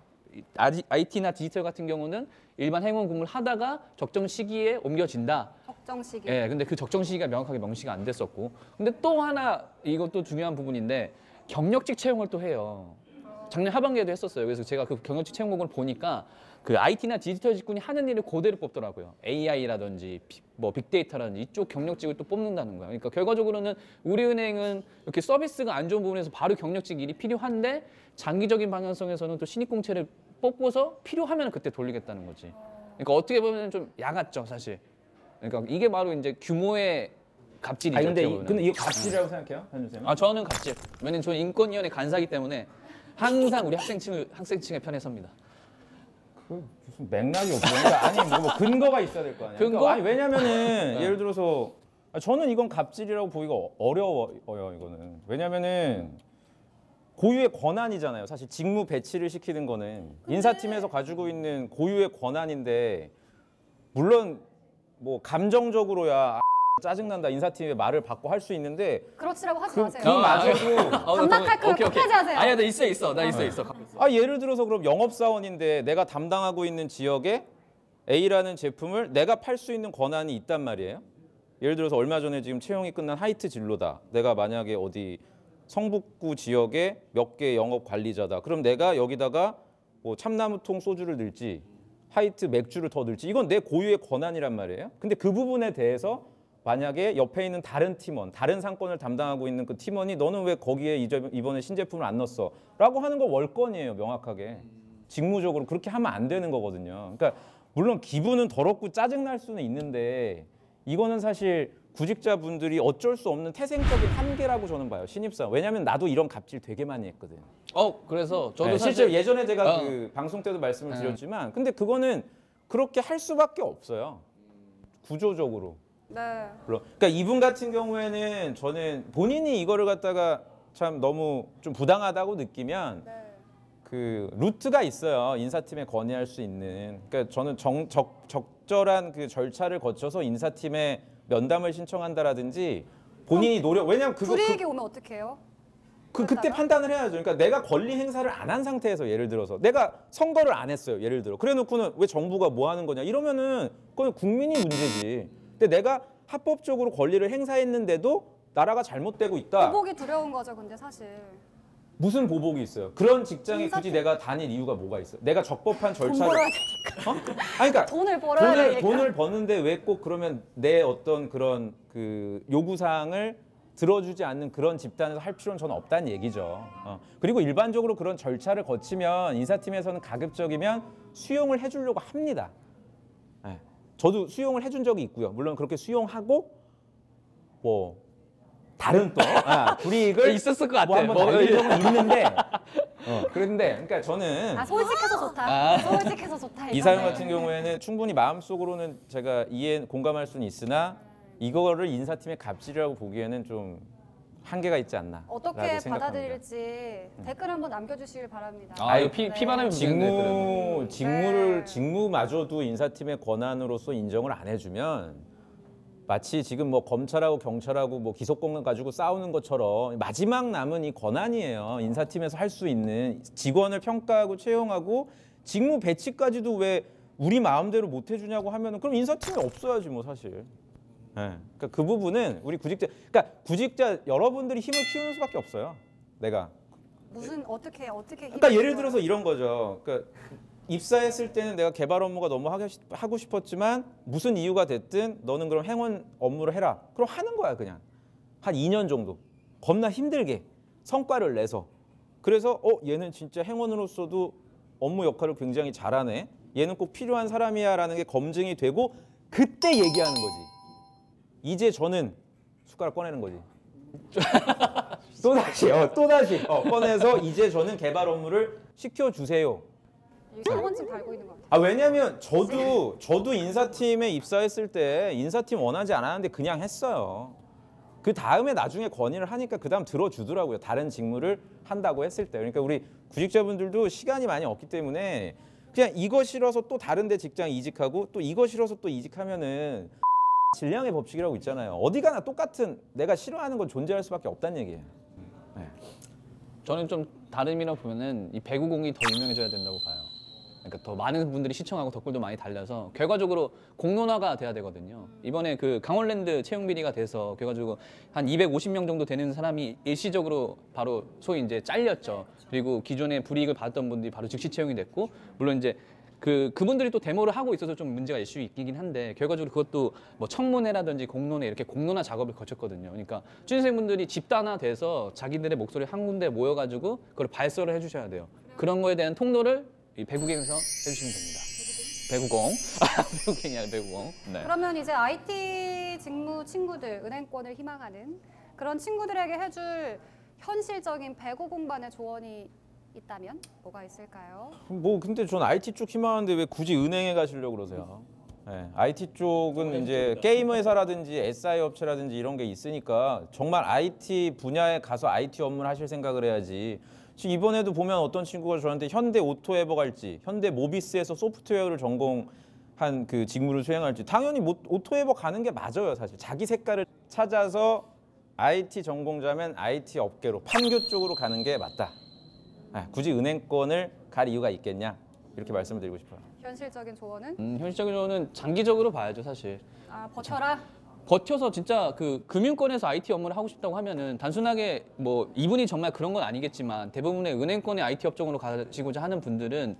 IT나 디지털 같은 경우는 일반 행원 공부를 하다가 적정 시기에 옮겨진다. 적정 시기. 예, 근데 그 적정 시기가 명확하게 명시가 안 됐었고. 근데 또 하나 이것도 중요한 부분인데 경력직 채용을 또 해요. 작년 하반기에도 했었어요. 그래서 제가 그 경력직 채용공고를 보니까 그 IT나 디지털 직군이 하는 일을 그대로 뽑더라고요. AI라든지 뭐 빅데이터라든지 이쪽 경력직을 또 뽑는다는 거예요. 그러니까 결과적으로는 우리은행은 이렇게 서비스가 안 좋은 부분에서 바로 경력직 일이 필요한데 장기적인 방향성에서는 또 신입공채를 뽑고서 필요하면 그때 돌리겠다는 거지. 그러니까 어떻게 보면 좀 야같죠, 사실. 그러니까 이게 바로 이제 규모의 갑질이죠. 아니 어떻게 보면. 근데 이게 갑질이라고 생각해요, 현주쌤? 아, 저는 갑질. 왜냐면 저는 인권위원회 간사기 때문에 항상 우리 학생층의 편에 섭니다. 그 무슨 맥락이 없어. 그러니까 아니 뭐 근거가 있어야 될 거 아니야. 근거? 그러니까 아니 왜냐면은 예를 들어서 저는 이건 갑질이라고 보기가 어려워요. 이거는 왜냐면은 고유의 권한이잖아요. 사실 직무 배치를 시키는 거는 인사팀에서 가지고 있는 고유의 권한인데 물론 뭐 감정적으로야 짜증난다 인사팀의 말을 받고 할 수 있는데 그렇지라고 하지 그 마세요. 마저도 밤낮 탈크를 끝까지 하세요. 아니야, 나 있어. 나 있어. 예를 들어서 그럼 영업사원인데 내가 담당하고 있는 지역에 A라는 제품을 내가 팔 수 있는 권한이 있단 말이에요. 예를 들어서 얼마 전에 지금 채용이 끝난 하이트 진로다. 내가 만약에 어디 성북구 지역에 몇 개 영업 관리자다. 그럼 내가 여기다가 뭐 참나무통 소주를 넣을지 하이트 맥주를 더 넣을지 이건 내 고유의 권한이란 말이에요. 근데 그 부분에 대해서 만약에 옆에 있는 다른 팀원, 다른 상권을 담당하고 있는 그 팀원이 너는 왜 거기에 이번에 신제품을 안 넣었어? 라고 하는 거 월권이에요, 명확하게. 직무적으로 그렇게 하면 안 되는 거거든요. 그러니까 물론 기분은 더럽고 짜증날 수는 있는데 이거는 사실 구직자분들이 어쩔 수 없는 태생적인 한계라고 저는 봐요. 신입사원. 왜냐하면 나도 이런 갑질 되게 많이 했거든. 그래서 저도 네, 사실 실제로 예전에 제가 어. 그 방송 때도 말씀을 네. 드렸지만 근데 그거는 그렇게 할 수밖에 없어요. 구조적으로. 네. 물론. 그러니까 이분 같은 경우에는 저는 본인이 이거를 갖다가 참 너무 좀 부당하다고 느끼면 그 루트가 있어요. 인사팀에 건의할 수 있는. 그러니까 저는 적절한 그 절차를 거쳐서 인사팀에 면담을 신청한다라든지 본인이 노력. 왜냐면 그거 불이익이 오면 어떡해요? 그때 판단을 해야죠. 그러니까 내가 권리 행사를 안 한 상태에서 예를 들어서 내가 선거를 안 했어요. 예를 들어. 그래놓고는 왜 정부가 뭐 하는 거냐 이러면은 그건 국민이 문제지. 근데 내가 합법적으로 권리를 행사했는데도 나라가 잘못되고 있다. 보복이 두려운 거죠, 근데 사실. 무슨 보복이 있어요? 그런 직장에 인사팀. 굳이 내가 다닐 이유가 뭐가 있어요? 내가 적법한 돈 절차를 벌어야 되니까. 아니 그러니까 돈을 벌어야 되니까. 돈을 버는데 왜 꼭 그러면 내 어떤 그런 그 요구사항을 들어주지 않는 그런 집단에서 할 필요는 저는 없다는 얘기죠. 그리고 일반적으로 그런 절차를 거치면 인사팀에서는 가급적이면 수용을 해주려고 합니다. 네. 저도 수용을 해준 적이 있고요. 물론 그렇게 수용하고 뭐 다른 또 불이익을 있었을 것 같아. 뭐 한번 달린 적은 있는데 그런데 그러니까 저는 솔직해서 좋다. 솔직해서 좋다. 이사연 이거는. 같은 경우에는 충분히 마음속으로는 제가 공감할 수는 있으나 이거를 인사팀의 갑질이라고 보기에는 좀 한계가 있지 않나. 어떻게 받아들일지 댓글 한번 남겨주시길 바랍니다. 이거 피반하면 직무마저도 인사팀의 권한으로서 인정을 안 해주면 마치 지금 뭐 검찰하고 경찰하고 뭐 기소권을 가지고 싸우는 것처럼 마지막 남은 이 권한이에요. 인사팀에서 할 수 있는 직원을 평가하고 채용하고 직무 배치까지도 왜 우리 마음대로 못 해주냐고 하면은 그럼 인사팀이 없어야지 뭐 사실. 네. 그러니까 그 부분은 우리 구직자 여러분들이 힘을 키우는 수밖에 없어요. 내가. 무슨 어떻게 그러니까 예를 들어서 이런 거죠. 그러니까 입사했을 때는 내가 개발 업무가 너무 하고 싶었지만 무슨 이유가 됐든 너는 그럼 행원 업무를 해라. 그럼 하는 거야 그냥. 한 2년 정도. 겁나 힘들게 성과를 내서. 그래서 얘는 진짜 행원으로서도 업무 역할을 굉장히 잘하네. 얘는 꼭 필요한 사람이야라는 게 검증이 되고 그때 얘기하는 거지. 이제 저는 숟가락 꺼내는 거지. 또다시 꺼내서 이제 저는 개발 업무를 시켜주세요. 사원증 달고 있는 것 같아요. 왜냐면 저도 인사팀에 입사했을 때 인사팀 원하지 않았는데 그냥 했어요. 그 다음에 나중에 건의를 하니까 그 다음 들어주더라고요. 다른 직무를 한다고 했을 때. 그러니까 우리 구직자분들도 시간이 많이 없기 때문에 그냥 이거 싫어서 또 다른 데 직장 이직하고 또 이거 싫어서 또 이직하면은 질량의 법칙이라고 있잖아요. 어디 가나 똑같은 내가 싫어하는 건 존재할 수밖에 없다는 얘기예요. 네. 저는 좀 다른 의미로 보면은 이 배구공이 더 유명해져야 된다고 봐요. 그러니까 더 많은 분들이 시청하고 댓글도 많이 달려서 결과적으로 공론화가 돼야 되거든요. 이번에 그 강원랜드 채용 비리가 돼서 결과적으로 한 250명 정도 되는 사람이 일시적으로 바로 소위 이제 잘렸죠. 그리고 기존에 불이익을 받았던 분들이 바로 즉시 채용이 됐고, 물론 이제 그분들이 또 데모를 하고 있어서 좀 문제가 이슈 있긴 한데 결과적으로 그것도 뭐 청문회라든지 공론회 이렇게 공론화 작업을 거쳤거든요. 그러니까 취준생분들이 집단화돼서 자기들의 목소리 한 군데 모여가지고 그걸 발설을 해주셔야 돼요. 그런 거에 대한 통로를 이 배구경에서 해주시면 됩니다. 배구공. 배구경이 아니라 배구공. 네. 그러면 이제 IT 직무 친구들, 은행권을 희망하는 그런 친구들에게 해줄 현실적인 배구 공반의 조언이 있다면 뭐가 있을까요? 뭐 근데 전 IT 쪽 희망하는데 왜 굳이 은행에 가시려고 그러세요? 네, IT 쪽은 이제 게임 회사라든지 SI 업체라든지 이런 게 있으니까 정말 IT 분야에 가서 IT 업무를 하실 생각을 해야지. 지금 이번에도 보면 어떤 친구가 저한테 현대 오토에버 갈지, 현대 모비스에서 소프트웨어를 전공한 그 직무를 수행할지 당연히 오토에버 가는 게 맞아요, 사실. 자기 색깔을 찾아서 IT 전공자면 IT 업계로 판교 쪽으로 가는 게 맞다. 굳이 은행권을 갈 이유가 있겠냐 이렇게 말씀을 드리고 싶어요. 현실적인 조언은? 현실적인 조언은 장기적으로 봐야죠, 사실. 버텨라. 버텨서 진짜 그 금융권에서 IT 업무를 하고 싶다고 하면은 단순하게 뭐 이분이 정말 그런 건 아니겠지만 대부분의 은행권의 IT 업종으로 가시고자 하는 분들은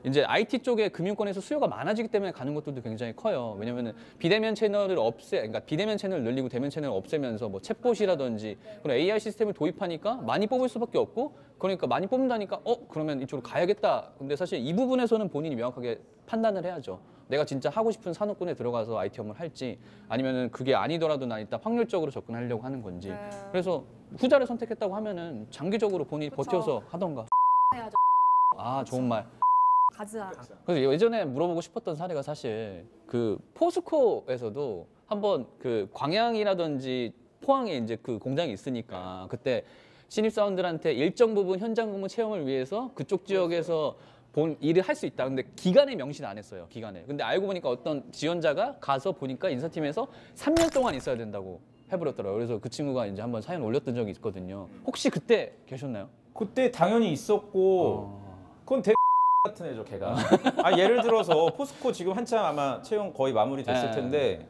이제 IT 쪽에 금융권에서 수요가 많아지기 때문에 가는 것들도 굉장히 커요. 왜냐면은 비대면 채널을 그러니까 비대면 채널을 늘리고 대면 채널을 없애면서 뭐 챗봇이라든지 그런 AI 시스템을 도입하니까 많이 뽑을 수밖에 없고 그러니까 많이 뽑는다니까 그러면 이쪽으로 가야겠다. 근데 사실 이 부분에서는 본인이 명확하게 판단을 해야죠. 내가 진짜 하고 싶은 산업군에 들어가서 IT 업무를 할지 아니면은 그게 아니더라도 나 일단 확률적으로 접근하려고 하는 건지. 그래서 후자를 선택했다고 하면은 장기적으로 본인이 버텨서 하던가. 해야죠. 아, 좋은 말. 가자. 그래서 예전에 물어보고 싶었던 사례가 사실 그 포스코에서도 한번 그 광양이라든지 포항에 이제 그 공장이 있으니까 그때 신입사원들한테 일정 부분 현장 근무 체험을 위해서 그쪽 지역에서 본 일을 할 수 있다. 근데 기간에 명시는 안 했어요. 기간에. 근데 알고 보니까 어떤 지원자가 가서 보니까 인사팀에서 3년 동안 있어야 된다고 해버렸더라고요. 그래서 그 친구가 이제 한번 사연 올렸던 적이 있거든요. 혹시 그때 계셨나요? 그때 당연히 있었고 그건 되게 같은 애죠, 걔가. 예를 들어서 포스코 지금 한참 아마 채용 거의 마무리됐을 텐데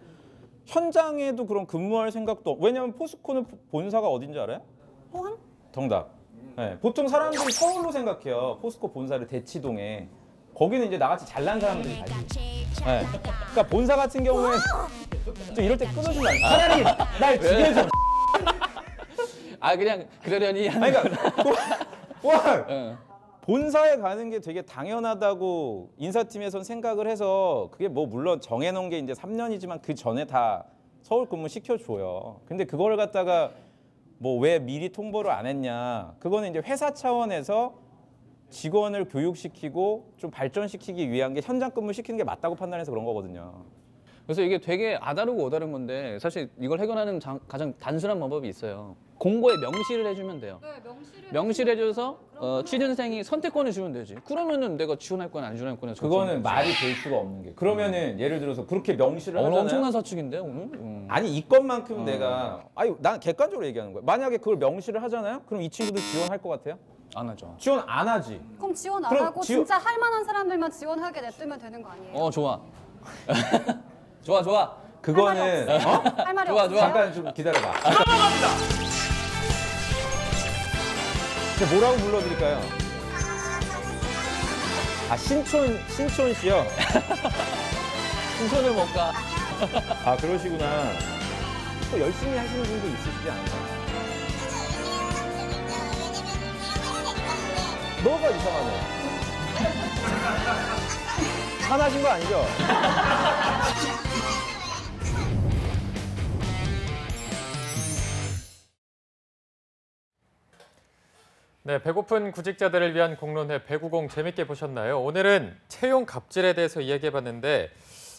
현장에도 그럼 근무할 생각도 왜냐면 포스코는 본사가 어딘지 알아요? 포항? 정답. 네, 보통 사람들이 서울로 생각해요. 포스코 본사를 대치동에. 거기는 이제 나같이 잘난 사람들이 가지. 네. 그러니까 본사 같은 경우에 좀 이럴 때 끊어주면 안 돼. 차라리 날 죽여줘. 그냥 그러려니 하는 그러니까 본사에 가는 게 되게 당연하다고 인사팀에선 생각을 해서 그게 뭐 물론 정해놓은 게 이제 3년이지만 그 전에 다 서울 근무 시켜줘요. 근데 그걸 갖다가 뭐 왜 미리 통보를 안 했냐. 그거는 이제 회사 차원에서 직원을 교육시키고 좀 발전시키기 위한 게 현장 근무 시키는 게 맞다고 판단해서 그런 거거든요. 그래서 이게 되게 아다르고 어다른 건데 사실 이걸 해결하는 가장 단순한 방법이 있어요. 공고에 명시를 해주면 돼요. 명시를 해줘서 취준생이 선택권을 주면 되지. 그러면은 내가 지원할 거냐 안 지원할 거냐. 그거는 말이 될 수가 없는 게. 그러면은 예를 들어서 그렇게 명시를 하잖아요. 엄청난 사측인데 오늘? 아니 이것만큼 내가 난 객관적으로 얘기하는 거야. 만약에 그걸 명시를 하잖아요. 그럼 이 친구들 지원할 것 같아요? 안 하죠. 지원 안 하지. 그럼 지원 안 그럼 하고 진짜 할 만한 사람들만 지원하게 냅두면 되는 거 아니에요? 좋아. 좋아. 그거는 할 말이 좋아, 없어요? 좋아. 잠깐 좀 기다려봐. 넘어갑니다. 뭐라고 불러드릴까요? 신촌 씨요. 신촌을 못 가. 그러시구나. 또 열심히 하시는 분도 있으시지 않나요? 너가 이상하네. 화나신 거 아니죠? 네, 배고픈 구직자들을 위한 공론회 배구공 재밌게 보셨나요? 오늘은 채용 갑질에 대해서 이야기해봤는데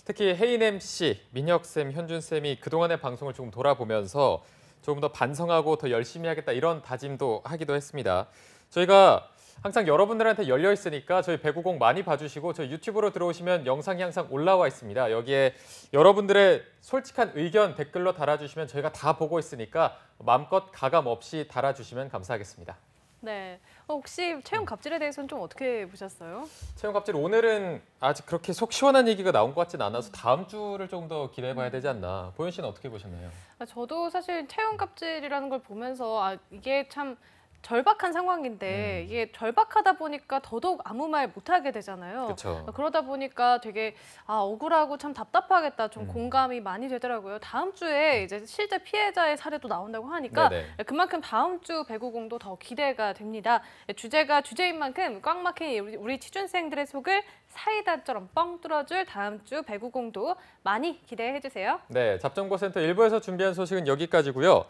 특히 혜인 MC, 민혁쌤, 현준쌤이 그동안의 방송을 조금 돌아보면서 조금 더 반성하고 더 열심히 하겠다 이런 다짐도 하기도 했습니다. 저희가 항상 여러분들한테 열려 있으니까 저희 배구공 많이 봐주시고 저희 유튜브로 들어오시면 영상이 항상 올라와 있습니다. 여기에 여러분들의 솔직한 의견 댓글로 달아주시면 저희가 다 보고 있으니까 마음껏 가감 없이 달아주시면 감사하겠습니다. 네. 혹시 채용 갑질에 대해서는 좀 어떻게 보셨어요? 채용 갑질 오늘은 아직 그렇게 속 시원한 얘기가 나온 것 같진 않아서 다음 주를 좀 더 기대해봐야 되지 않나. 보현 씨는 어떻게 보셨나요? 저도 사실 채용 갑질이라는 걸 보면서 이게 참 절박한 상황인데 이게 절박하다 보니까 더더욱 아무 말 못하게 되잖아요. 그렇죠. 그러다 보니까 되게 억울하고 참 답답하겠다 좀 공감이 많이 되더라고요. 다음 주에 이제 실제 피해자의 사례도 나온다고 하니까 네네. 그만큼 다음 주 배구공도 더 기대가 됩니다. 주제가 주제인 만큼 꽉 막힌 우리 취준생들의 속을 사이다처럼 뻥 뚫어줄 다음 주 배구공도 많이 기대해 주세요. 네, 잡정보센터 1부에서 준비한 소식은 여기까지고요.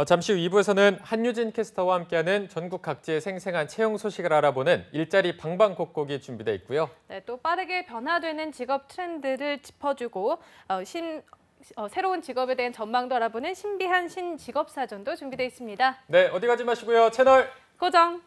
잠시 후 2부에서는 한유진 캐스터와 함께하는 전국 각지의 생생한 채용 소식을 알아보는 일자리 방방곡곡이 준비되어 있고요. 네, 또 빠르게 변화되는 직업 트렌드를 짚어주고 새로운 직업에 대한 전망도 알아보는 신비한 신직업 사전도 준비되어 있습니다. 네, 어디 가지 마시고요. 채널 고정!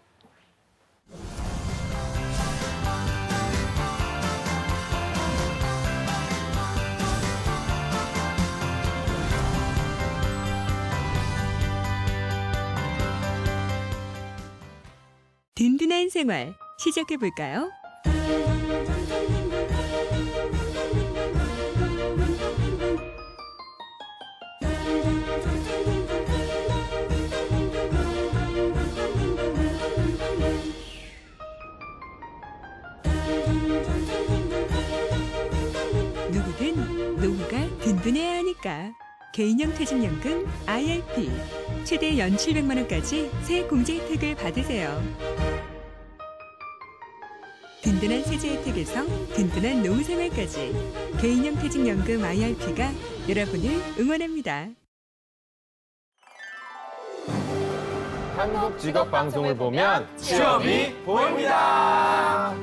든든한 생활 시작해볼까요? 뭘까? 개인형 퇴직연금 IRP. 최대 연 700만 원까지 새 공제 혜택을 받으세요. 든든한 세제 혜택에서 든든한 노후생활까지 개인형 퇴직연금 IRP가 여러분을 응원합니다. 한국 직업 방송을 보면 취업이 보입니다.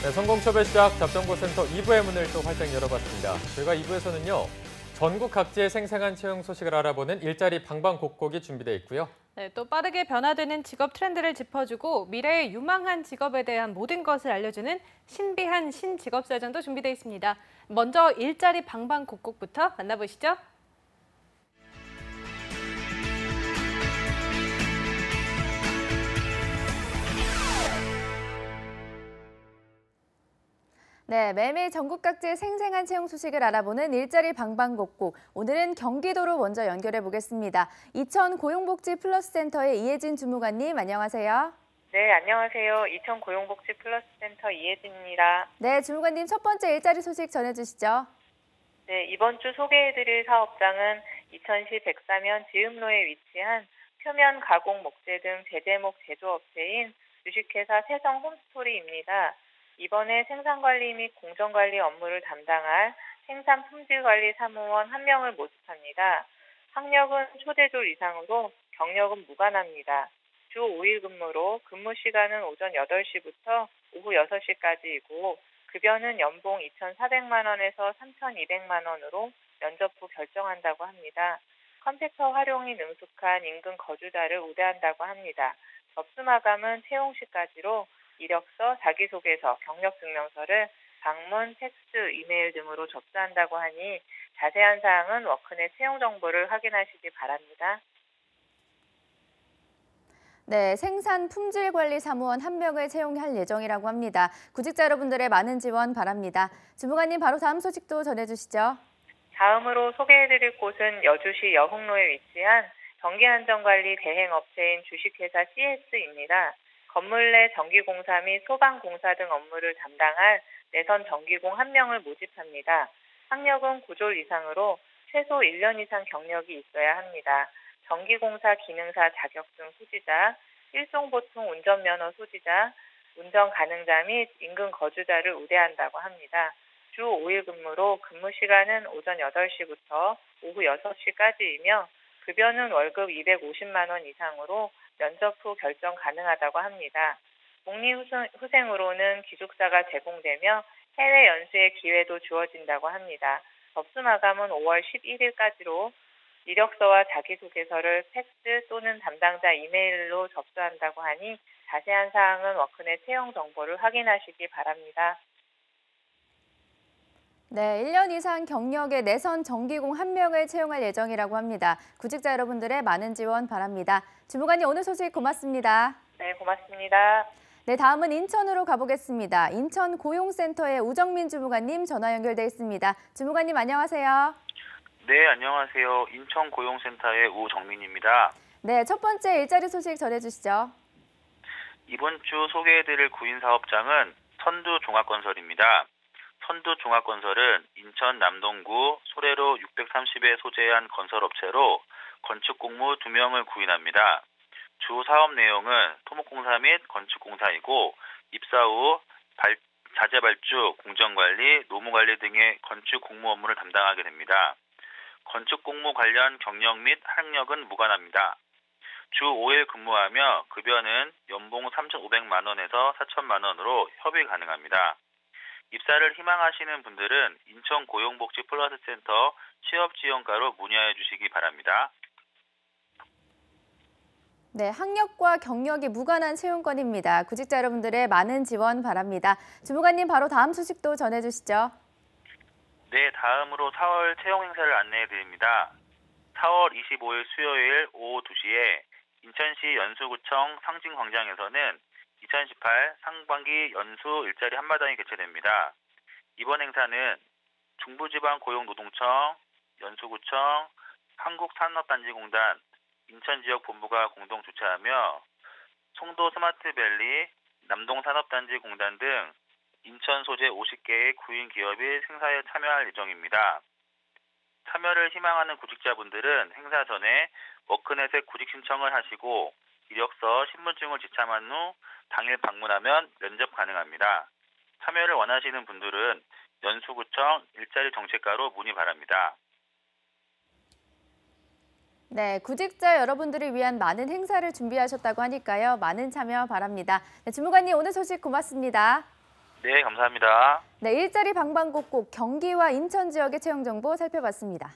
네, 성공취업의 시작 잡정보센터 2부의 문을 또 활짝 열어봤습니다. 저희가 2부에서는요. 전국 각지의 생생한 채용 소식을 알아보는 일자리 방방곡곡이 준비되어 있고요. 네, 또 빠르게 변화되는 직업 트렌드를 짚어주고 미래의 유망한 직업에 대한 모든 것을 알려주는 신비한 신직업사전도 준비되어 있습니다. 먼저 일자리 방방곡곡부터 만나보시죠. 네, 매일매일 전국 각지의 생생한 채용 소식을 알아보는 일자리 방방곡곡. 오늘은 경기도로 먼저 연결해 보겠습니다. 이천 고용복지 플러스 센터의 이혜진 주무관님, 안녕하세요. 네, 안녕하세요. 이천 고용복지 플러스 센터 이혜진입니다. 네, 주무관님 첫 번째 일자리 소식 전해주시죠. 네, 이번 주 소개해드릴 사업장은 이천시 백사면 지음로에 위치한 표면 가공 목재 등 제재목 제조업체인 주식회사 세성 홈스토리입니다. 이번에 생산관리 및 공정관리 업무를 담당할 생산품질관리 사무원 1명을 모집합니다. 학력은 초대졸 이상으로 경력은 무관합니다. 주 5일 근무로 근무 시간은 오전 8시부터 오후 6시까지이고 급여는 연봉 2,400만 원에서 3,200만 원으로 면접 후 결정한다고 합니다. 컴퓨터 활용이 능숙한 인근 거주자를 우대한다고 합니다. 접수 마감은 채용 시까지로 이력서, 자기소개서, 경력증명서를 방문, 팩스, 이메일 등으로 접수한다고 하니 자세한 사항은 워크넷 채용 정보를 확인하시기 바랍니다. 네, 생산 품질관리 사무원 1명을 채용할 예정이라고 합니다. 구직자 여러분들의 많은 지원 바랍니다. 주무관님, 바로 다음 소식도 전해주시죠. 다음으로 소개해드릴 곳은 여주시 여흥로에 위치한 전기안전관리 대행업체인 주식회사 CS입니다. 건물 내 전기공사 및 소방공사 등 업무를 담당할 내선 전기공 1명을 모집합니다. 학력은 9졸 이상으로 최소 1년 이상 경력이 있어야 합니다. 전기공사 기능사 자격증 소지자, 일종보통 운전면허 소지자, 운전 가능자 및 인근 거주자를 우대한다고 합니다. 주 5일 근무로 근무 시간은 오전 8시부터 오후 6시까지이며 급여는 월급 250만 원 이상으로 면접 후 결정 가능하다고 합니다. 복리후생으로는 기숙사가 제공되며 해외 연수의 기회도 주어진다고 합니다. 접수 마감은 5월 11일까지로 이력서와 자기소개서를 팩스 또는 담당자 이메일로 접수한다고 하니 자세한 사항은 워크넷 채용 정보를 확인하시기 바랍니다. 네, 1년 이상 경력의 내선 전기공 1명을 채용할 예정이라고 합니다. 구직자 여러분들의 많은 지원 바랍니다. 주무관님, 오늘 소식 고맙습니다. 네, 고맙습니다. 네, 다음은 인천으로 가보겠습니다. 인천 고용센터의 우정민 주무관님 전화 연결돼 있습니다. 주무관님, 안녕하세요. 네, 안녕하세요. 인천 고용센터의 우정민입니다. 네, 첫 번째 일자리 소식 전해주시죠. 이번 주 소개해드릴 구인사업장은 선두종합건설입니다. 선두종합건설은 인천 남동구 소래로 630에 소재한 건설업체로 건축공무 2명을 구인합니다. 주 사업 내용은 토목공사 및 건축공사이고 입사 후 자재발주, 공정관리, 노무관리 등의 건축공무 업무를 담당하게 됩니다. 건축공무 관련 경력 및 학력은 무관합니다. 주 5일 근무하며 급여는 연봉 3,500만 원에서 4,000만 원으로 협의 가능합니다. 입사를 희망하시는 분들은 인천 고용복지 플러스 센터 취업지원과로 문의해 주시기 바랍니다. 네, 학력과 경력이 무관한 채용권입니다. 구직자 여러분들의 많은 지원 바랍니다. 주무관님, 바로 다음 소식도 전해주시죠. 네, 다음으로 4월 채용 행사를 안내해 드립니다. 4월 25일 수요일 오후 2시에 인천시 연수구청 상진광장에서는 2018 상반기 연수 일자리 한마당이 개최됩니다. 이번 행사는 중부지방고용노동청, 연수구청, 한국산업단지공단, 인천지역본부가 공동 주최하며 송도 스마트밸리, 남동산업단지공단 등 인천 소재 50개의 구인 기업이 행사에 참여할 예정입니다. 참여를 희망하는 구직자분들은 행사 전에 워크넷에 구직 신청을 하시고 이력서, 신분증을 지참한 후 당일 방문하면 면접 가능합니다. 참여를 원하시는 분들은 연수구청 일자리 정책과로 문의 바랍니다. 네, 구직자 여러분들을 위한 많은 행사를 준비하셨다고 하니까요. 많은 참여 바랍니다. 네, 주무관님 오늘 소식 고맙습니다. 네, 감사합니다. 네, 일자리 방방곡곡 경기와 인천 지역의 채용 정보 살펴봤습니다.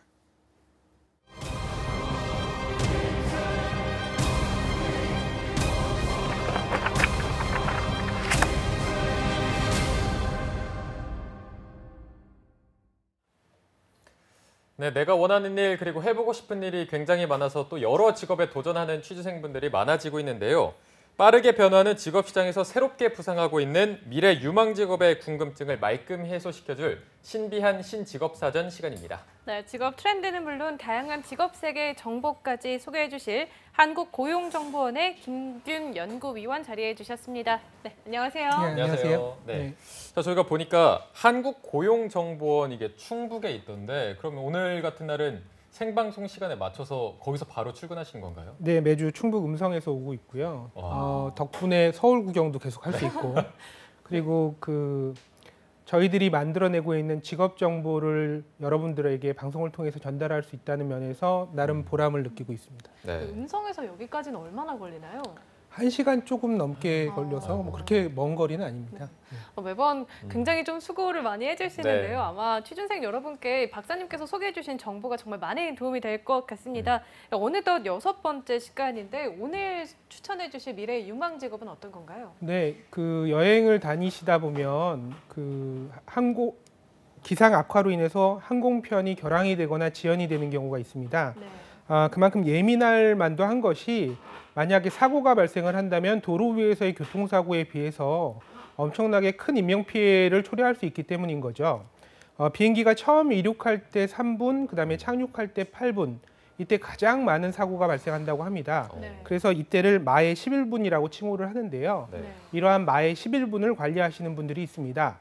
네, 내가 원하는 일 그리고 해보고 싶은 일이 굉장히 많아서 또 여러 직업에 도전하는 취준생분들이 많아지고 있는데요. 빠르게 변화하는 직업시장에서 새롭게 부상하고 있는 미래 유망 직업의 궁금증을 말끔히 해소시켜줄 신비한 신직업사전 시간입니다. 네, 직업 트렌드는 물론 다양한 직업 세계 정보까지 소개해 주실 한국고용정보원의 김균 연구위원 자리해 주셨습니다. 네, 안녕하세요. 네, 안녕하세요. 네. 자, 저희가 보니까 한국고용정보원 이게 충북에 있던데 그러면 오늘 같은 날은 생방송 시간에 맞춰서 거기서 바로 출근하시는 건가요? 네, 매주 충북 음성에서 오고 있고요. 덕분에 서울 구경도 계속 할 수 있고 그리고 저희들이 만들어내고 있는 직업 정보를 여러분들에게 방송을 통해서 전달할 수 있다는 면에서 나름 보람을 느끼고 있습니다. 네. 음성에서 여기까지는 얼마나 걸리나요? 1시간 조금 넘게 걸려서 뭐 그렇게 먼 거리는 아닙니다. 매번 굉장히 좀 수고를 많이 해주시는데요. 아마 취준생 여러분께 박사님께서 소개해 주신 정보가 정말 많이 도움이 될 것 같습니다. 어느덧 6번째 시간인데 오늘 추천해 주실 미래의 유망 직업은 어떤 건가요? 네, 여행을 다니시다 보면 기상 악화로 인해서 항공편이 결항이 되거나 지연이 되는 경우가 있습니다. 네. 그만큼 예민할 만도 한 것이 만약에 사고가 발생을 한다면 도로 위에서의 교통사고에 비해서 엄청나게 큰 인명피해를 초래할 수 있기 때문인 거죠. 비행기가 처음 이륙할 때 3분, 그다음에 착륙할 때 8분, 이때 가장 많은 사고가 발생한다고 합니다. 네. 그래서 이때를 마의 11분이라고 칭호를 하는데요. 네. 이러한 마의 11분을 관리하시는 분들이 있습니다.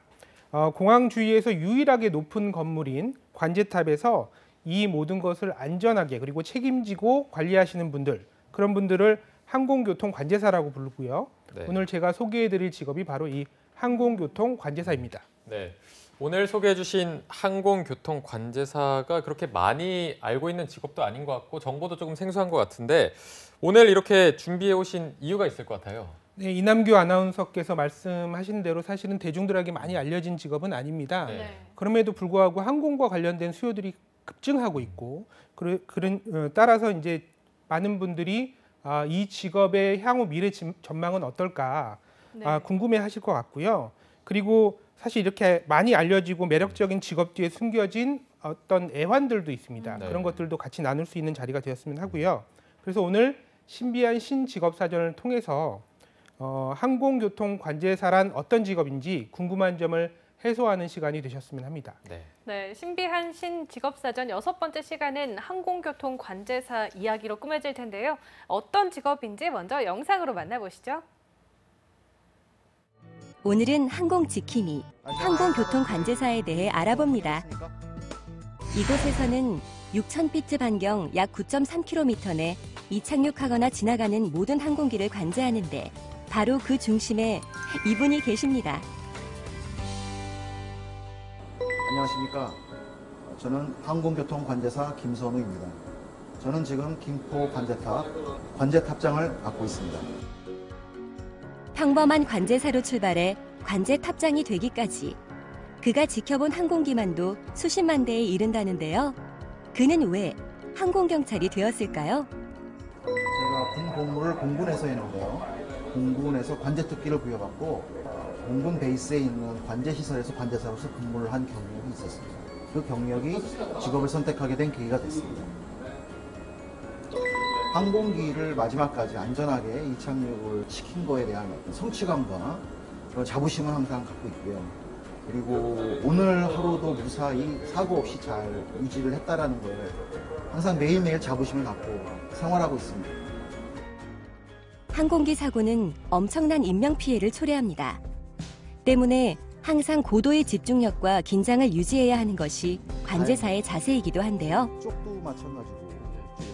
공항 주위에서 유일하게 높은 건물인 관제탑에서 이 모든 것을 안전하게 그리고 책임지고 관리하시는 분들, 그런 분들을 항공교통 관제사라고 부르고요. 네. 오늘 제가 소개해드릴 직업이 바로 이 항공교통 관제사입니다. 네. 오늘 소개해 주신 항공교통 관제사가 그렇게 많이 알고 있는 직업도 아닌 것 같고 정보도 조금 생소한 것 같은데 오늘 이렇게 준비해 오신 이유가 있을 것 같아요. 네, 이남규 아나운서께서 말씀하신 대로 사실은 대중들에게 많이 알려진 직업은 아닙니다. 네. 그럼에도 불구하고 항공과 관련된 수요들이 급증하고 있고 따라서 이제 많은 분들이 이 직업의 향후 미래 전망은 어떨까 궁금해하실 것 같고요. 그리고 사실 이렇게 많이 알려지고 매력적인 직업 뒤에 숨겨진 어떤 애환들도 있습니다. 네. 그런 것들도 같이 나눌 수 있는 자리가 되었으면 하고요. 그래서 오늘 신비한 신직업사전을 통해서 항공교통 관제사란 어떤 직업인지 궁금한 점을 해소하는 시간이 되셨으면 합니다. 네, 신비한 신직업사전 6번째 시간은 항공교통 관제사 이야기로 꾸며질 텐데요. 어떤 직업인지 먼저 영상으로 만나보시죠. 오늘은 항공지킴이, 항공교통 관제사에 대해 알아봅니다. 이곳에서는 6,000피트 반경 약 9.3km 내 이착륙하거나 지나가는 모든 항공기를 관제하는데 바로 그 중심에 이분이 계십니다. 안녕하십니까. 저는 항공교통 관제사 김선우입니다. 저는 지금 김포 관제탑장을 맡고 있습니다. 평범한 관제사로 출발해 관제탑장이 되기까지 그가 지켜본 항공기만도 수십만 대에 이른다는데요. 그는 왜 항공경찰이 되었을까요? 제가 군 복무를 공군에서 했는데요. 공군에서 관제특기를 부여받고 공군 베이스에 있는 관제시설에서 관제사로서 근무를 한 경력이 있었습니다. 그 경력이 직업을 선택하게 된 계기가 됐습니다. 항공기를 마지막까지 안전하게 이착륙을 시킨 거에 대한 성취감과 그런 자부심을 항상 갖고 있고요. 그리고 오늘 하루도 무사히 사고 없이 잘 유지를 했다라는 걸 항상 매일매일 자부심을 갖고 생활하고 있습니다. 항공기 사고는 엄청난 인명피해를 초래합니다. 때문에 항상 고도의 집중력과 긴장을 유지해야 하는 것이 관제사의 자세이기도 한데요. 쪽도 마찬가지고.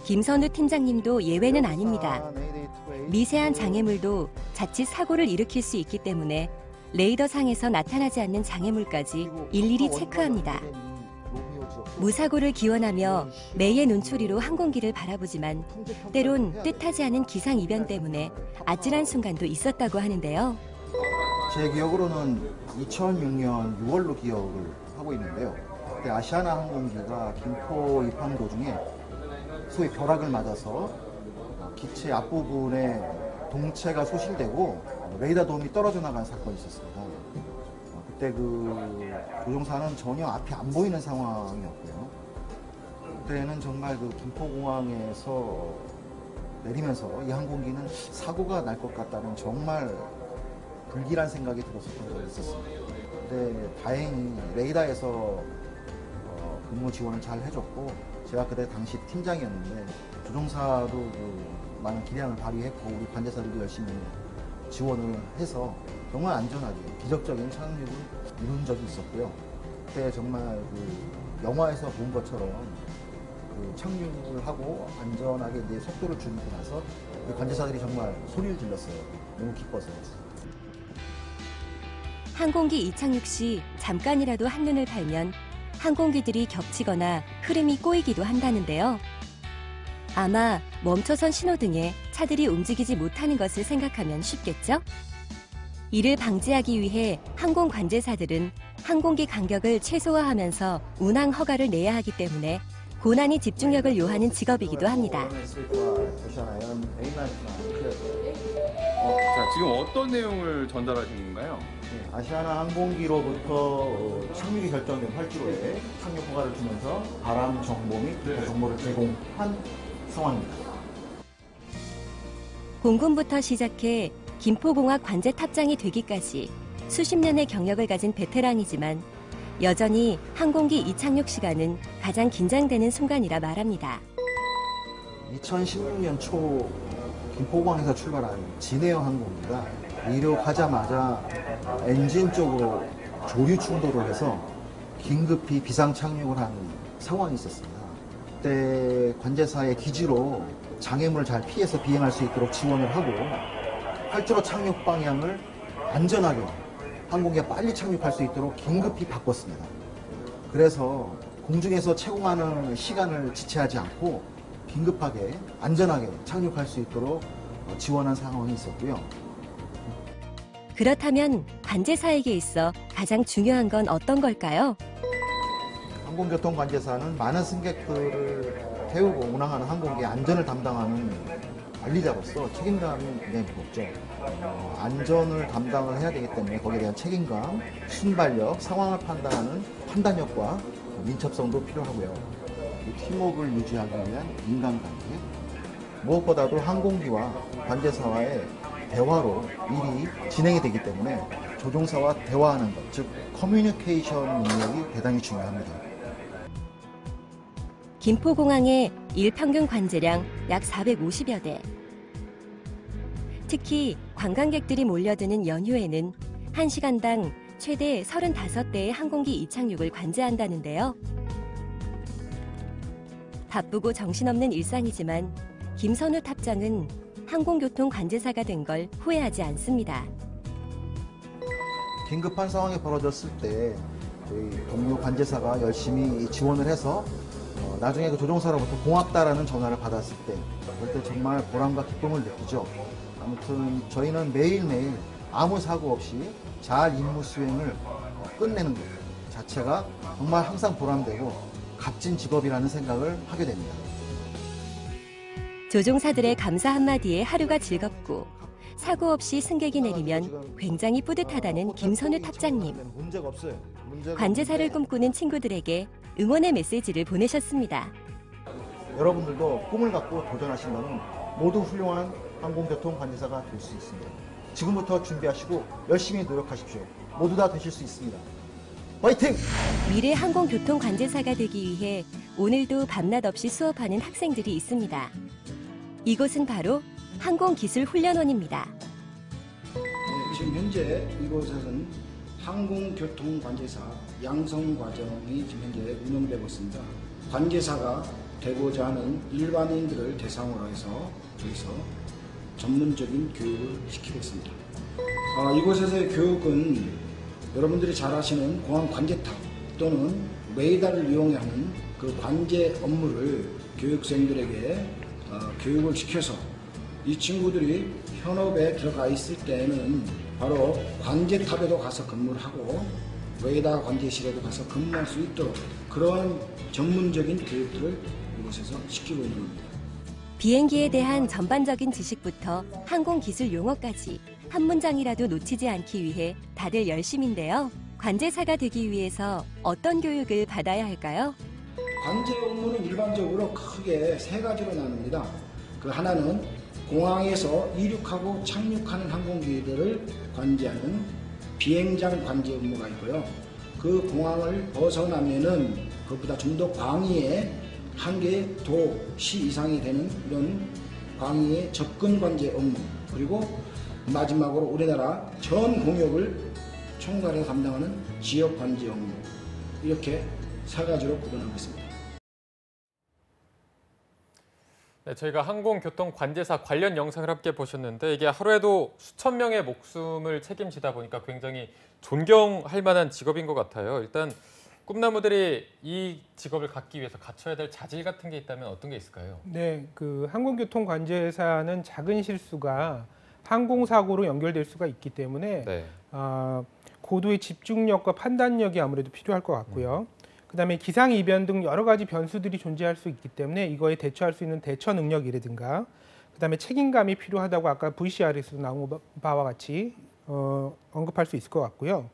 김선우 팀장님도 예외는 아닙니다. 미세한 장애물도 자칫 사고를 일으킬 수 있기 때문에 레이더상에서 나타나지 않는 장애물까지 일일이 체크합니다. 무사고를 기원하며 매의 눈초리로 항공기를 바라보지만 때론 뜻하지 않은 기상 이변 때문에 아찔한 순간도 있었다고 하는데요. 제 기억으로는 2006년 6월로 기억을 하고 있는데요. 그때 아시아나 항공기가 김포 입항 도중에 소위 벼락을 맞아서 기체 앞부분에 동체가 소실되고 레이더 돔이 떨어져 나간 사건이 있었습니다. 그때 그 조종사는 전혀 앞이 안 보이는 상황이었고요. 그때는 정말 그 김포공항에서 내리면서 이 항공기는 사고가 날 것 같다는 정말 불길한 생각이 들었었던 적이 있었습니다. 근데 다행히 레이더에서 근무 지원을 잘 해줬고 제가 그때 당시 팀장이었는데 조종사도 그 많은 기량을 발휘했고 우리 관제사들도 열심히 지원을 해서 정말 안전하게 기적적인 착륙을 이룬 적이 있었고요. 그때 정말 그 영화에서 본 것처럼 그 착륙을 하고 안전하게 이제 속도를 줄이고 나서 그 관제사들이 정말 소리를 질렀어요. 너무 기뻐서. 항공기 이착륙 시 잠깐이라도 한눈을 팔면 항공기들이 겹치거나 흐름이 꼬이기도 한다는데요. 아마 멈춰선 신호등에 차들이 움직이지 못하는 것을 생각하면 쉽겠죠? 이를 방지하기 위해 항공 관제사들은 항공기 간격을 최소화하면서 운항 허가를 내야 하기 때문에 고난이 집중력을 요하는 직업이기도 합니다. 자, 지금 어떤 내용을 전달하신 건가요? 아시아나 항공기로부터 착륙이 결정된 활주로에 착륙 허가를 주면서 바람 정보 및 기타 정보를 제공한 상황입니다. 공군부터 시작해 김포공항 관제 탑장이 되기까지 수십 년의 경력을 가진 베테랑이지만 여전히 항공기 이착륙 시간은 가장 긴장되는 순간이라 말합니다. 2016년 초 김포공항에서 출발한 진에어 항공기가 이륙하자마자 엔진 쪽으로 조류 충돌을 해서 긴급히 비상 착륙을 하는 상황이 있었습니다. 그때 관제사의 기지로 장애물을 잘 피해서 비행할 수 있도록 지원을 하고 활주로 착륙 방향을 안전하게 항공기가 빨리 착륙할 수 있도록 긴급히 바꿨습니다. 그래서 공중에서 채공하는 시간을 지체하지 않고 긴급하게 안전하게 착륙할 수 있도록 지원한 상황이 있었고요. 그렇다면 관제사에게 있어 가장 중요한 건 어떤 걸까요? 항공교통관제사는 많은 승객들을 태우고 운항하는 항공기의 안전을 담당하는 관리자로서 책임감이 굉장히 무겁죠. 안전을 담당을 해야 되기 때문에 거기에 대한 책임감, 순발력, 상황을 판단하는 판단력과 민첩성도 필요하고요. 팀워크를 유지하기 위한 인간관계, 무엇보다도 항공기와 관제사와의 대화로 일이 진행이 되기 때문에 조종사와 대화하는 것, 즉 커뮤니케이션 능력이 대단히 중요합니다. 김포공항의 일평균 관제량 약 450여 대. 특히 관광객들이 몰려드는 연휴에는 1시간당 최대 35대의 항공기 이착륙을 관제한다는데요. 바쁘고 정신없는 일상이지만 김선우 탑장은 항공교통 관제사가 된 걸 후회하지 않습니다. 긴급한 상황이 벌어졌을 때 저희 동료 관제사가 열심히 지원을 해서 나중에 그 조종사로부터 고맙다라는 전화를 받았을 때 그럴 때 정말 보람과 기쁨을 느끼죠. 아무튼 저희는 매일매일 아무 사고 없이 잘 임무 수행을 끝내는 것 자체가 정말 항상 보람되고 값진 직업이라는 생각을 하게 됩니다. 조종사들의 감사 한마디에 하루가 즐겁고 사고 없이 승객이 내리면 굉장히 뿌듯하다는 김선우 탑장님. 관제사를 꿈꾸는 친구들에게 응원의 메시지를 보내셨습니다. 여러분들도 꿈을 갖고 도전하시면 모두 훌륭한 항공교통 관제사가 될 수 있습니다. 지금부터 준비하시고 열심히 노력하십시오. 모두 다 되실 수 있습니다. 화이팅! 미래 항공교통 관제사가 되기 위해 오늘도 밤낮 없이 수업하는 학생들이 있습니다. 이곳은 바로 항공기술훈련원입니다. 지금 현재 이곳에서는 항공교통관제사 양성과정이 지금 현재 운영되고 있습니다. 관제사가 되고자 하는 일반인들을 대상으로 해서 저기서 전문적인 교육을 시키고 있습니다. 이곳에서의 교육은 여러분들이 잘 아시는 공항 관제탑 또는 레이더를 이용하는 그 관제 업무를 교육생들에게 교육을 시켜서 이 친구들이 현업에 들어가 있을 때는 바로 관제탑에도 가서 근무를 하고 레이더 관제실에도 가서 근무할 수 있도록 그러한 전문적인 교육들을 이곳에서 시키고 있는 겁니다. 비행기에 대한 전반적인 지식부터 항공기술 용어까지 한 문장이라도 놓치지 않기 위해 다들 열심인데요. 관제사가 되기 위해서 어떤 교육을 받아야 할까요? 관제 업무는 일반적으로 크게 세 가지로 나눕니다. 그 하나는 공항에서 이륙하고 착륙하는 항공기들을 관제하는 비행장 관제 업무가 있고요. 그 공항을 벗어나면은 그것보다 좀 더 광의의 한 개 도시 이상이 되는 이런 광의의 접근 관제 업무, 그리고 마지막으로 우리나라 전 공역을 총괄해서 담당하는 지역 관제 업무, 이렇게 세 가지로 구분하고 있습니다. 네, 저희가 항공교통관제사 관련 영상을 함께 보셨는데 이게 하루에도 수천 명의 목숨을 책임지다 보니까 굉장히 존경할 만한 직업인 것 같아요. 일단 꿈나무들이 이 직업을 갖기 위해서 갖춰야 될 자질 같은 게 있다면 어떤 게 있을까요? 네, 그 항공교통관제사는 작은 실수가 항공사고로 연결될 수가 있기 때문에 네. 고도의 집중력과 판단력이 아무래도 필요할 것 같고요. 그다음에 기상이변 등 여러 가지 변수들이 존재할 수 있기 때문에 이거에 대처할 수 있는 대처 능력이라든가 그다음에 책임감이 필요하다고 아까 VCR에서도 나온 바와 같이 언급할 수 있을 것 같고요.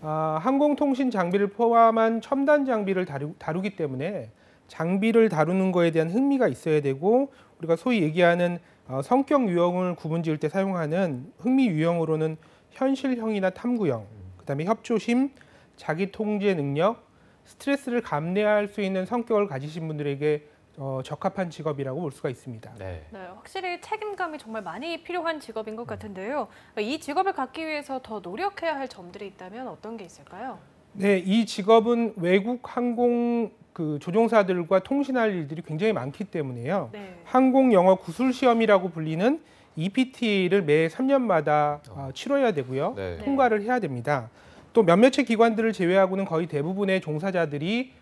항공통신 장비를 포함한 첨단 장비를 다루기 때문에 장비를 다루는 거에 대한 흥미가 있어야 되고 우리가 소위 얘기하는 성격 유형을 구분지을 때 사용하는 흥미 유형으로는 현실형이나 탐구형, 그다음에 협조심, 자기 통제 능력, 스트레스를 감내할 수 있는 성격을 가지신 분들에게 적합한 직업이라고 볼 수가 있습니다. 네. 네, 확실히 책임감이 정말 많이 필요한 직업인 것 같은데요. 이 직업을 갖기 위해서 더 노력해야 할 점들이 있다면 어떤 게 있을까요? 네, 이 직업은 외국 항공 조종사들과 통신할 일들이 굉장히 많기 때문에요. 네. 항공 영어 구술 시험이라고 불리는 EPTA를 매 3년마다 치러야 되고요. 네. 통과를 해야 됩니다. 또 몇몇의 기관들을 제외하고는 거의 대부분의 종사자들이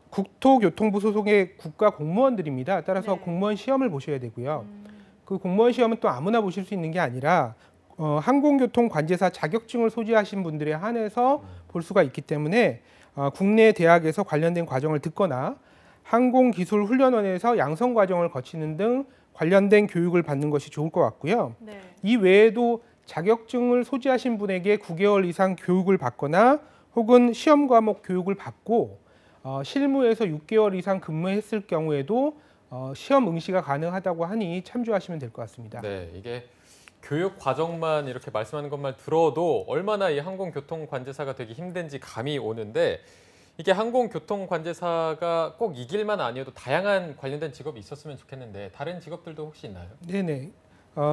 국토교통부 소속의 국가 공무원들입니다. 따라서 네. 공무원 시험을 보셔야 되고요. 그 공무원 시험은 또 아무나 보실 수 있는 게 아니라 항공교통관제사 자격증을 소지하신 분들에 한해서 볼 수가 있기 때문에 국내 대학에서 관련된 과정을 듣거나 항공기술훈련원에서 양성과정을 거치는 등 관련된 교육을 받는 것이 좋을 것 같고요. 네. 이 외에도 자격증을 소지하신 분에게 9개월 이상 교육을 받거나 혹은 시험 과목 교육을 받고 실무에서 6개월 이상 근무했을 경우에도 시험 응시가 가능하다고 하니 참조하시면 될 것 같습니다. 네, 이게 교육 과정만 이렇게 말씀하는 것만 들어도 얼마나 이 항공교통관제사가 되기 힘든지 감이 오는데 이게 항공교통관제사가 꼭 이 길만 아니어도 다양한 관련된 직업이 있었으면 좋겠는데 다른 직업들도 혹시 있나요? 네네.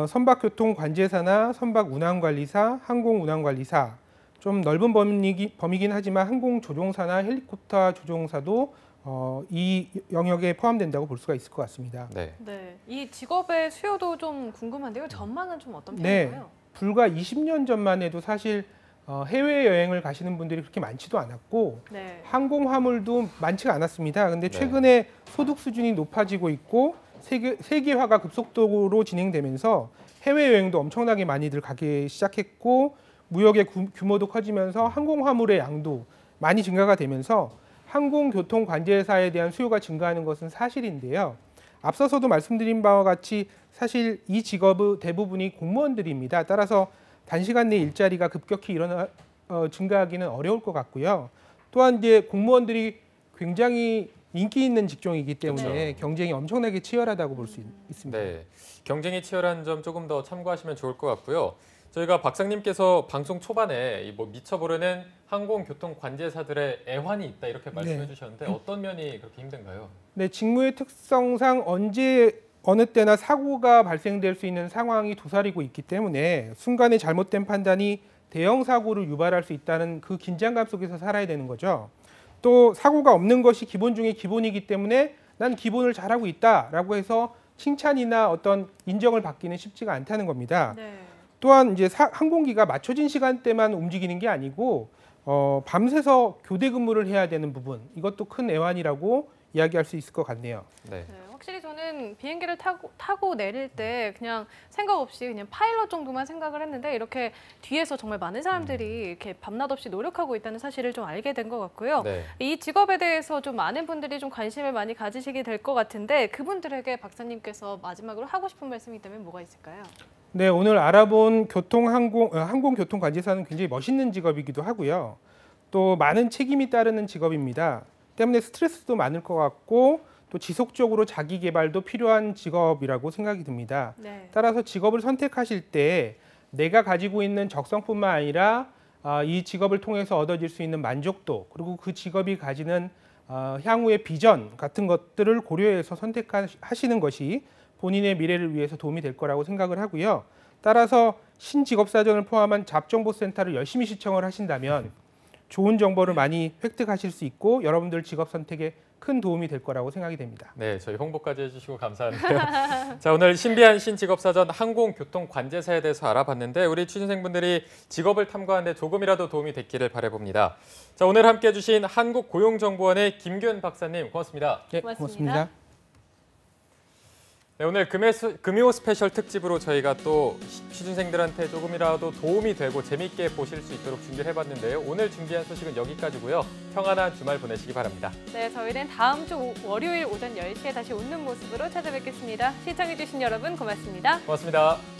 선박교통관제사나 선박운항관리사, 항공운항관리사 좀 넓은 범위긴 하지만 항공조종사나 헬리콥터 조종사도 이 영역에 포함된다고 볼 수가 있을 것 같습니다. 네. 네, 이 직업의 수요도 좀 궁금한데요. 전망은 좀 어떤 네, 편인가요? 불과 20년 전만 해도 사실 해외여행을 가시는 분들이 그렇게 많지도 않았고 네. 항공화물도 많지가 않았습니다. 근데 최근에 소득 수준이 높아지고 있고 세계화가 급속도로 진행되면서 해외여행도 엄청나게 많이들 가기 시작했고 무역의 규모도 커지면서 항공화물의 양도 많이 증가가 되면서 항공교통관제사에 대한 수요가 증가하는 것은 사실인데요. 앞서서도 말씀드린 바와 같이 사실 이 직업의 대부분이 공무원들입니다. 따라서 단시간 내 일자리가 급격히 증가하기는 어려울 것 같고요. 또한 이제 공무원들이 굉장히 인기 있는 직종이기 때문에 그렇죠. 경쟁이 엄청나게 치열하다고 볼 수 있습니다. 네, 경쟁이 치열한 점 조금 더 참고하시면 좋을 것 같고요. 저희가 박사님께서 방송 초반에 이 뭐 미처 모르는 항공교통 관제사들의 애환이 있다 이렇게 말씀해 네. 주셨는데 어떤 면이 그렇게 힘든가요? 네, 직무의 특성상 언제 어느 때나 사고가 발생될 수 있는 상황이 도사리고 있기 때문에 순간의 잘못된 판단이 대형 사고를 유발할 수 있다는 그 긴장감 속에서 살아야 되는 거죠. 또 사고가 없는 것이 기본 중에 기본이기 때문에 난 기본을 잘하고 있다라고 해서 칭찬이나 어떤 인정을 받기는 쉽지가 않다는 겁니다. 네. 또한 이제 항공기가 맞춰진 시간대만 움직이는 게 아니고 밤새서 교대 근무를 해야 되는 부분, 이것도 큰 애환이라고 이야기할 수 있을 것 같네요. 네. 네, 확실히 저는 비행기를 타고 내릴 때 그냥 생각 없이 그냥 파일럿 정도만 생각을 했는데 이렇게 뒤에서 정말 많은 사람들이 이렇게 밤낮 없이 노력하고 있다는 사실을 좀 알게 된 것 같고요. 네. 이 직업에 대해서 좀 많은 분들이 좀 관심을 많이 가지시게 될 것 같은데 그분들에게 박사님께서 마지막으로 하고 싶은 말씀이 있다면 뭐가 있을까요? 네, 오늘 알아본 항공교통관제사는 굉장히 멋있는 직업이기도 하고요. 또 많은 책임이 따르는 직업입니다. 때문에 스트레스도 많을 것 같고 또 지속적으로 자기 개발도 필요한 직업이라고 생각이 듭니다. 네. 따라서 직업을 선택하실 때 내가 가지고 있는 적성뿐만 아니라 이 직업을 통해서 얻어질 수 있는 만족도 그리고 그 직업이 가지는 향후의 비전 같은 것들을 고려해서 선택하시는 것이 본인의 미래를 위해서 도움이 될 거라고 생각을 하고요. 따라서 신직업사전을 포함한 잡정보센터를 열심히 시청을 하신다면 좋은 정보를 많이 획득하실 수 있고 여러분들 직업 선택에 큰 도움이 될 거라고 생각이 됩니다. 네, 저희 홍보까지 해주시고 감사한데요. 자, 오늘 신비한 신직업사전 항공교통관제사에 대해서 알아봤는데 우리 취준생분들이 직업을 탐구하는 데 조금이라도 도움이 됐기를 바라봅니다. 자, 오늘 함께해 주신 한국고용정보원의 김규현 박사님 고맙습니다. 네, 고맙습니다. 네, 오늘 금요 스페셜 특집으로 저희가 또 취준생들한테 조금이라도 도움이 되고 재미있게 보실 수 있도록 준비를 해봤는데요. 오늘 준비한 소식은 여기까지고요. 평안한 주말 보내시기 바랍니다. 네, 저희는 다음 주 월요일 오전 10시에 다시 웃는 모습으로 찾아뵙겠습니다. 시청해주신 여러분 고맙습니다. 고맙습니다.